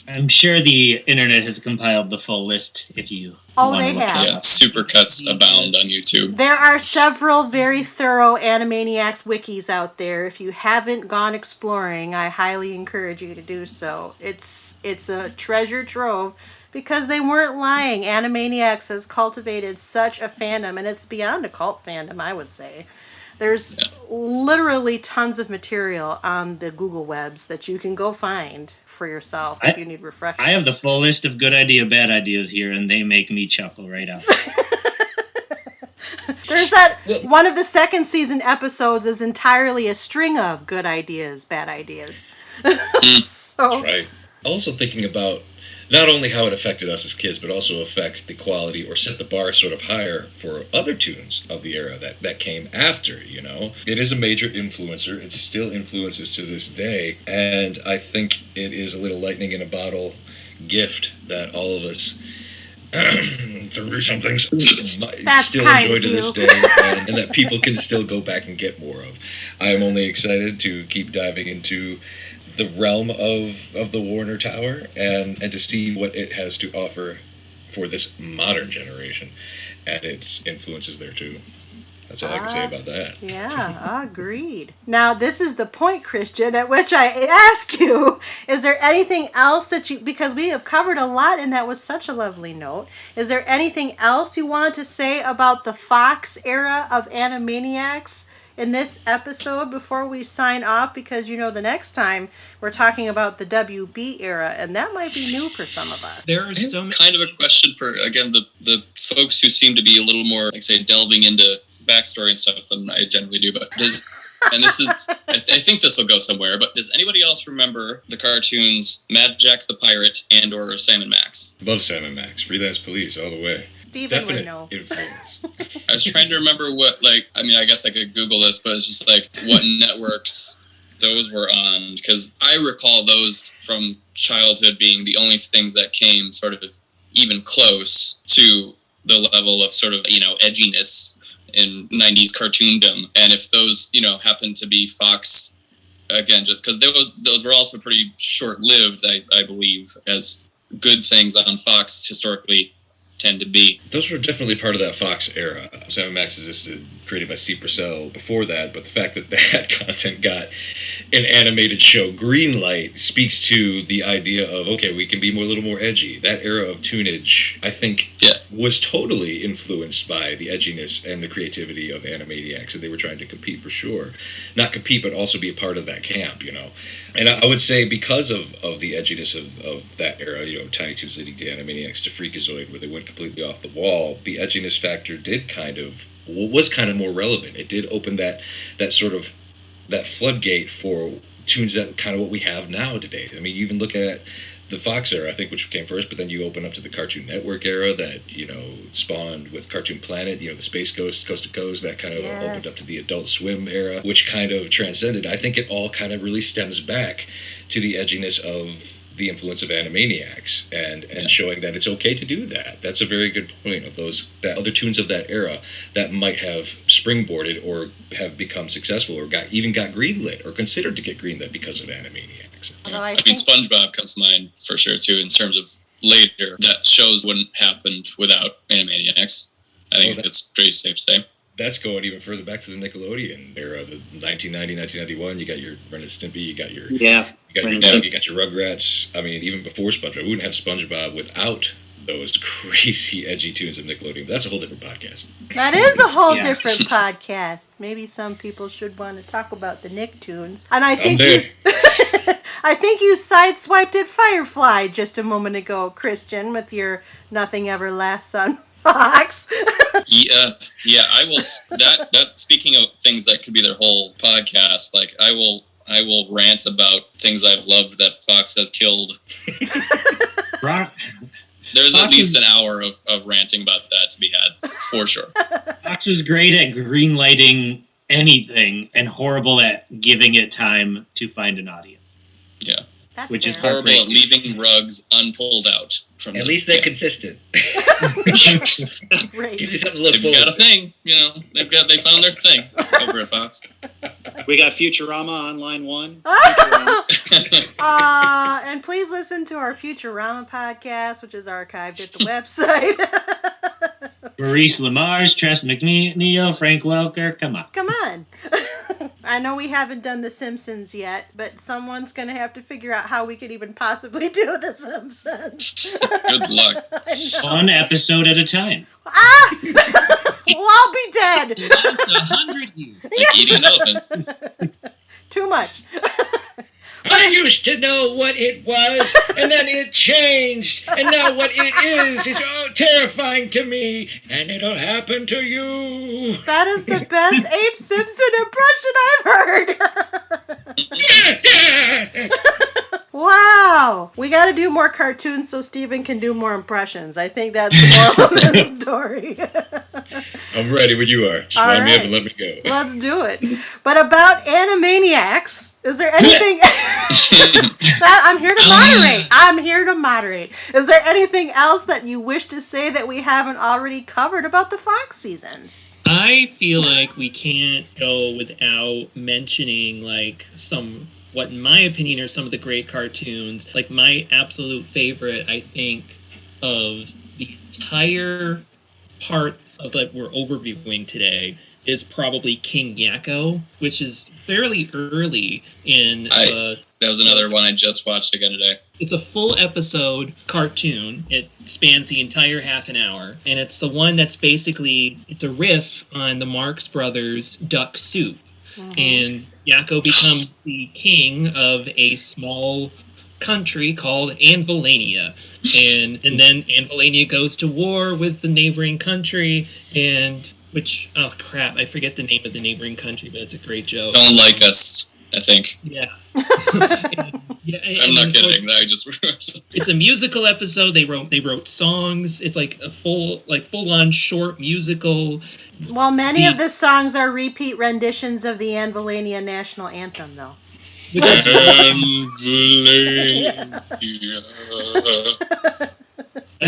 I'm sure the internet has compiled the full list if you Oh, want they to look have. it Yeah, up. supercuts abound on YouTube. There are several very thorough Animaniacs wikis out there. If you haven't gone exploring, I highly encourage you to do so. It's a treasure trove because they weren't lying. Animaniacs has cultivated such a fandom, and it's beyond a cult fandom, I would say. There's literally tons of material on the Google webs that you can go find for yourself if you need refreshing. I have the full list of good idea, bad ideas here, and they make me chuckle right out. There's that one of the second season episodes is entirely a string of good ideas, bad ideas. So Right. Also thinking about not only how it affected us as kids, but also affect the quality or set the bar sort of higher for other tunes of the era that came after, you know. It is a major influencer. It still influences to this day. And I think it is a little lightning in a bottle gift that all of us through some things That's still kind enjoy of to this you. day and that people can still go back and get more of. I am only excited to keep diving into the realm of the Warner Tower and to see what it has to offer for this modern generation and its influences there too. That's all I can say about that. yeah, agreed. Now, this is the point, Christian, at which I ask you, is there anything else that you, because we have covered a lot and that was such a lovely note, is there anything else you want to say about the Fox era of Animaniacs in this episode before we sign off? Because, you know, the next time we're talking about the WB era, and that might be new for some of us. There are so many. Kind of a question for, again, the folks who seem to be a little more, like say, delving into backstory and stuff than I generally do, but and this is, I think this will go somewhere, but does anybody else remember the cartoons Mad Jack the Pirate and or Sam and Max? Love Sam and Max, Freelance Police, all the way. Steven would Definite know. influence. I was trying to remember what, like, I mean, I guess I could Google this, but it's just like what networks those were on, because I recall those from childhood being the only things that came sort of even close to the level of sort of, edginess in 90s cartoondom. And if those, happen to be Fox, again, just because those were also pretty short-lived, I believe, as good things on Fox historically tend to be. Those were definitely part of that Fox era. Animaniacs existed, created by Steve Purcell before that, but the fact that that content got an animated show green light speaks to the idea of, okay, we can be a little more edgy. That era of tunage, I think, was totally influenced by the edginess and the creativity of Animaniacs, and they were trying to compete for sure. Not compete, but also be a part of that camp, And I would say because of the edginess of that era, Tiny Toons leading to Animaniacs to Freakazoid, where they went completely off the wall, the edginess factor was kind of more relevant. It did open that sort of that floodgate for tunes that kind of what we have now today. I mean, you even look at the Fox era, I think, which came first, but then you open up to the Cartoon Network era that, spawned with Cartoon Planet, the Space Ghost, Coast to Coast, that kind of opened up to the Adult Swim era, which kind of transcended. I think it all kind of really stems back to the edginess of the influence of Animaniacs and showing that it's okay to do that. That's a very good point of that other tunes of that era that might have springboarded or have become successful or got greenlit or considered to get greenlit because of Animaniacs. I mean, SpongeBob comes to mind for sure too, in terms of later that shows wouldn't happen without Animaniacs. I think it's pretty safe to say. That's going even further back to the Nickelodeon era, the 1990, 1991. You got your Ren and Stimpy, you got your Rugrats. I mean, even before SpongeBob, we wouldn't have SpongeBob without those crazy edgy tunes of Nickelodeon. That's a whole different podcast. That is a whole different podcast. Maybe some people should want to talk about the Nicktoons. And I think I think you sideswiped at Firefly just a moment ago, Christian, with your Nothing Ever Lasts on Fox. Yeah, I will. That speaking of things that could be their whole podcast, like I will rant about things I've loved that Fox has killed. There's at least an hour of ranting about that to be had, for sure. Fox was great at greenlighting anything and horrible at giving it time to find an audience. Yeah. Which is horrible at leaving rugs unpulled out. At least they're consistent. Great. Gives you something to look They've forward got a thing, they found their thing over at Fox. We got Futurama on line 1. And please listen to our Futurama podcast, which is archived at the website. Maurice LaMarche, Tress McNeil, Frank Welker, come on. I know we haven't done The Simpsons yet, but someone's going to have to figure out how we could even possibly do The Simpsons. Good luck. One episode at a time. We'll all be dead. Last 100 years. Like eating an elephant. Too much. I used to know what it was, and then it changed, and now what it is terrifying to me, and it'll happen to you. That is the best Abe Simpson impression I've heard. Wow. We got to do more cartoons so Steven can do more impressions. I think that's the moral of this story. I'm ready when you are. Just line me up and let me go. Let's do it. But about Animaniacs, is there anything... I'm here to moderate. Is there anything else that you wish to say that we haven't already covered about the Fox seasons? I feel like we can't go without mentioning what in my opinion are some of the great cartoons. Like my absolute favorite, I think, of the entire part of that we're overviewing today is probably King Yakko, which is fairly early in that was another one I just watched again today. It's a full episode cartoon. It spans the entire half an hour. And it's the one that's it's a riff on the Marx Brothers Duck Soup. Mm-hmm. And Yakko becomes the king of a small country called Anvilania. And then Anvilania goes to war with the neighboring country oh crap, I forget the name of the neighboring country, but it's a great joke. Don't like us, I think. Yeah. I'm not kidding. It's a musical episode. They wrote songs. It's like a full-on short musical. Well, many of the songs are repeat renditions of the Anvilania national anthem, though. That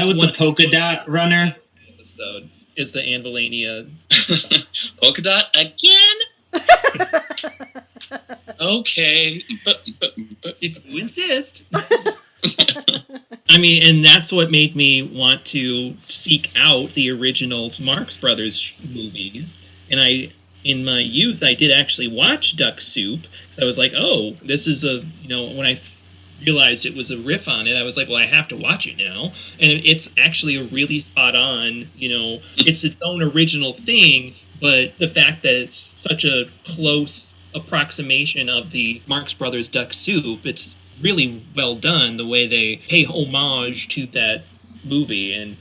was the polka dot runner. Episode is the Anvilania. Polka dot again? Okay, but If you insist. I mean, and that's what made me want to seek out the original Marx Brothers movies. And in my youth, I did actually watch Duck Soup. I was like, oh, this is when I realized it was a riff on it, I was like, well, I have to watch it now. And it's actually a really spot on, it's its own original thing, but the fact that it's such a close approximation of the Marx Brothers Duck Soup, it's really well done the way they pay homage to that movie. And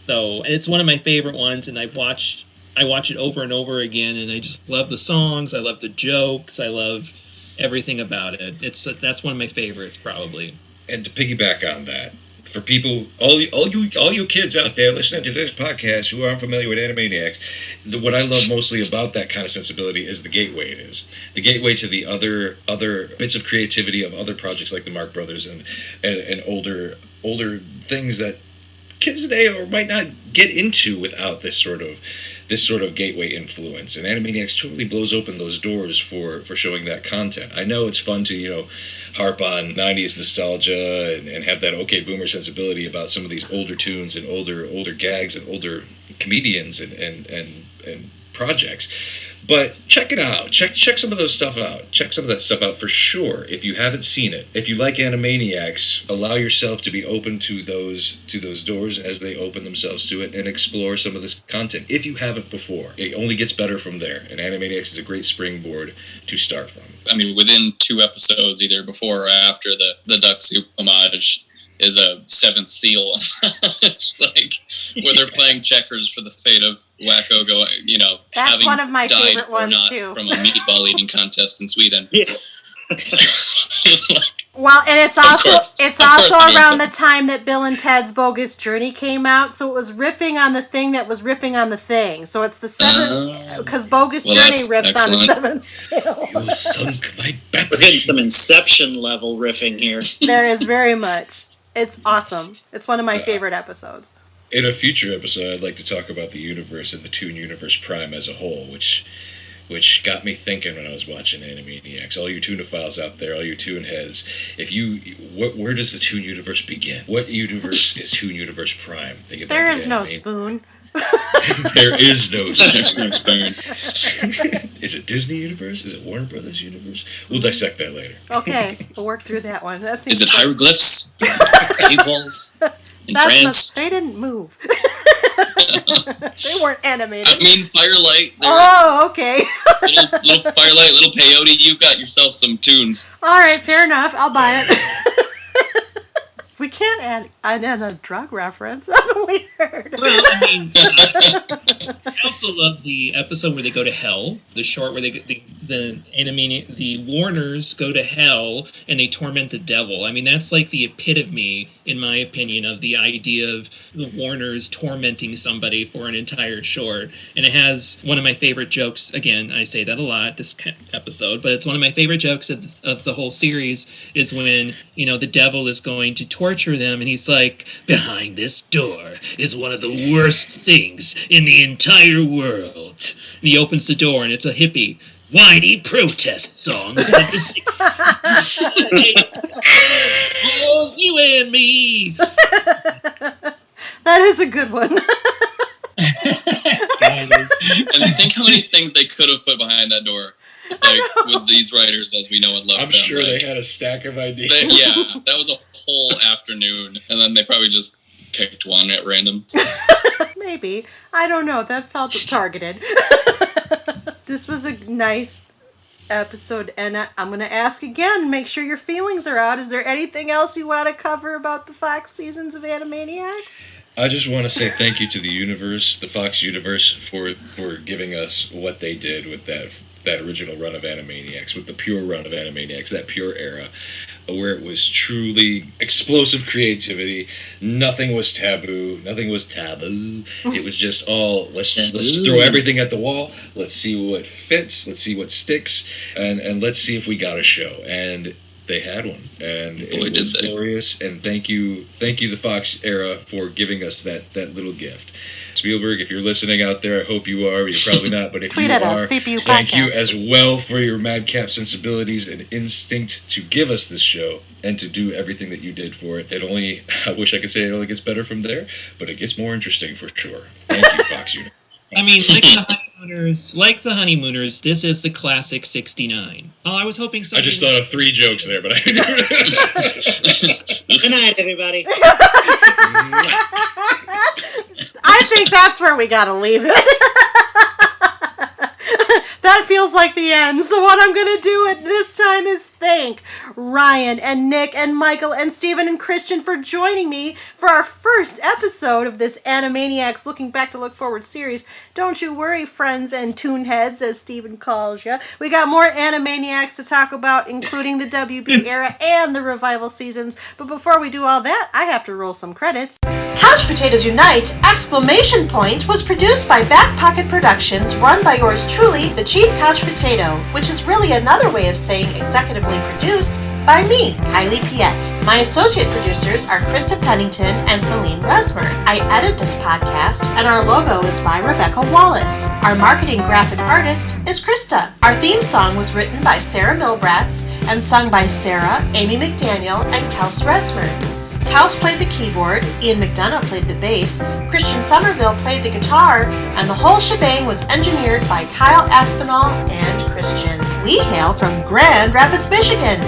so it's one of my favorite ones, and I watch it over and over again, and I just love the songs, I love the jokes, I love everything about it. That's one of my favorites, probably. And to piggyback on that, for people, all you kids out there listening to this podcast who aren't familiar with Animaniacs, what I love mostly about that kind of sensibility is the gateway it is. The gateway to the other bits of creativity of other projects like the Marx Brothers and older things that kids today might not get into without this sort of gateway influence. And Animaniacs totally blows open those doors for showing that content. I know it's fun to, harp on 90s nostalgia and have that okay boomer sensibility about some of these older tunes and older gags and older comedians and projects. But check it out. Check some of those stuff out. Check some of that stuff out for sure. If you haven't seen it, if you like Animaniacs, allow yourself to be open to those doors as they open themselves to it, and explore some of this content. If you haven't before, it only gets better from there. And Animaniacs is a great springboard to start from. I mean, within 2 episodes, either before or after the Duck Soup homage, is a Seventh Seal, like where they're playing checkers for the fate of Yakko going, That's having one of my died favorite or ones not too. from a meatball eating contest in Sweden. Yeah. Just like, Well, and it's Of also course. it's Of course also it is. around the time that Bill and Ted's Bogus Journey came out, so it was riffing on the thing that was riffing on the thing. So it's the seventh, because Bogus well, Journey that's riffs on the excellent. seventh seal. You sunk my bat We're getting some Inception level riffing here. There is very much. It's awesome. It's one of my favorite episodes. In a future episode, I'd like to talk about the universe and the Toon Universe Prime as a whole, which got me thinking when I was watching Animaniacs. All you Toonophiles out there, all you Toon heads, where does the Toon Universe begin? What universe is Toon Universe Prime? Think about There the is no anime. spoon. There is no There's no spoon. Is it Disney Universe? Is it Warner Brothers Universe? We'll dissect that later. Okay, we'll work through that one. That seems Is it fun. hieroglyphs? Cave walls? In France? They didn't move. They weren't animated. I mean, Firelight. Oh, okay. Little Firelight, little peyote. You've got yourself some tunes. All right, fair enough. I'll buy it. We can't add a drug reference. That's weird. Well, I mean, I also love the episode where they go to hell. The short where the Warners go to hell and they torment the devil. I mean, that's like the epitome, in my opinion, of the idea of the Warners tormenting somebody for an entire short. And it has one of my favorite jokes. Again, I say that a lot this episode, but it's one of my favorite jokes of the whole series is when, the devil is going to torture them and he's like, behind this door is one of the worst things in the entire world. And he opens the door and it's a hippie whiny protest song. Oh, you and me. That is a good one. And think how many things they could have put behind that door. Like, with these writers, as we know and love I'm them. sure like, they had a stack of ideas. that was a whole afternoon. And then they probably just picked one at random. Maybe. I don't know. That felt targeted. This was a nice episode, and I'm going to ask again, make sure your feelings are out. Is there anything else you want to cover about the Fox seasons of Animaniacs? I just want to say thank you to the universe, the Fox universe, for giving us what they did with that original run of Animaniacs, with the pure run of Animaniacs, that pure era. where it was truly explosive creativity. Nothing was taboo. Nothing was taboo. It was just all, let's throw everything at the wall. Let's see what fits. Let's see what sticks. And let's see if we got a show. And they had one. And it was glorious. And thank you, the Fox era, for giving us that little gift. Spielberg, if you're listening out there, I hope you are. You're probably not, but if Tweet you at are, us, CPU thank you Podcast. as well for your madcap sensibilities and instinct to give us this show and to do everything that you did for it. I wish I could say it only gets better from there, but it gets more interesting for sure. Thank you, Fox Unit. I mean, like the honeymooners, this is the classic 69. Oh, I was hoping something... I just thought of 3 jokes there, but Good night, everybody. I think that's where we gotta leave it. That feels like the end. So what I'm going to do at this time is thank Ryan and Nick and Michael and Stephen and Christian for joining me for our first episode of this Animaniacs Looking Back to Look Forward series. Don't you worry, friends and toonheads, as Stephen calls you. We got more Animaniacs to talk about, including the WB era and the revival seasons. But before we do all that, I have to roll some credits. Couch Potatoes Unite! Exclamation Point was produced by Back Pocket Productions, run by yours truly, the Chief Couch Potato, which is really another way of saying executively produced by me, Kylie Piette. My associate producers are Krista Pennington and Selene Rezmer. I edit this podcast, and our logo is by Rebecca Wallace. Our marketing graphic artist is Krista. Our theme song was written by Sarah Milbratz and sung by Sarah, Amy McDaniel, and Kels Rezmer. Kels played the keyboard, Ian McDonough played the bass, Christian Somerville played the guitar, and the whole shebang was engineered by Kyle Aspinall and Christian. We hail from Grand Rapids, Michigan.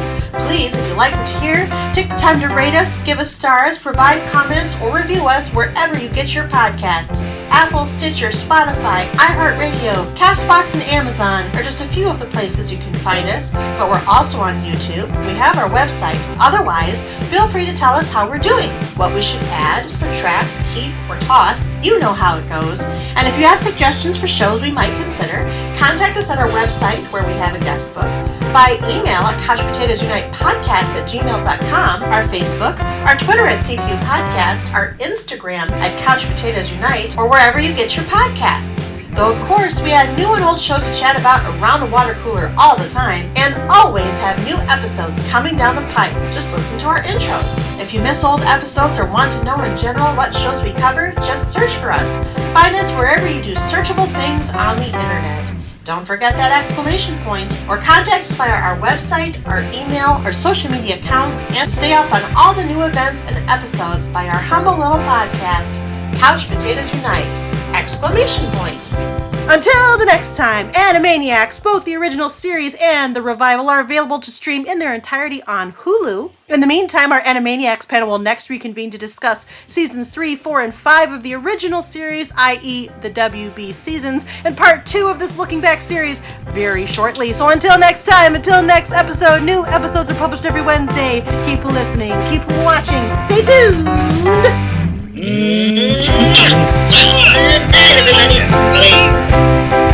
Please, if you like what you hear, take the time to rate us, give us stars, provide comments, or review us wherever you get your podcasts. Apple, Stitcher, Spotify, iHeartRadio, CastBox, and Amazon are just a few of the places you can find us, but we're also on YouTube. We have our website. Otherwise, feel free to tell us how we're doing, what we should add, subtract, keep, or toss. You know how it goes. And if you have suggestions for shows we might consider, contact us at our website where we have a guest book, by email at couchpotatoesunitepodcast@gmail.com, our Facebook, our Twitter at CPU Podcast, our Instagram at Couch Potatoes Unite, or wherever you get your podcasts. Though, of course, we have new and old shows to chat about around the water cooler all the time, and always have new episodes coming down the pipe. Just listen to our intros. If you miss old episodes or want to know in general what shows we cover, just search for us. Find us wherever you do searchable things on the internet. Don't forget that exclamation point, or contact us via our website, our email, our social media accounts, and to stay up on all the new events and episodes by our humble little podcast, Couch Potatoes Unite! Exclamation point. Until the next time, Animaniacs, both the original series and the revival, are available to stream in their entirety on Hulu. In the meantime, our Animaniacs panel will next reconvene to discuss seasons 3, 4, and 5 of the original series, i.e. the WB seasons, and part 2 of this Looking Back series very shortly. So until next time, until next episode, new episodes are published every Wednesday. Keep listening, keep watching, stay tuned! Good night, everybody. Bye.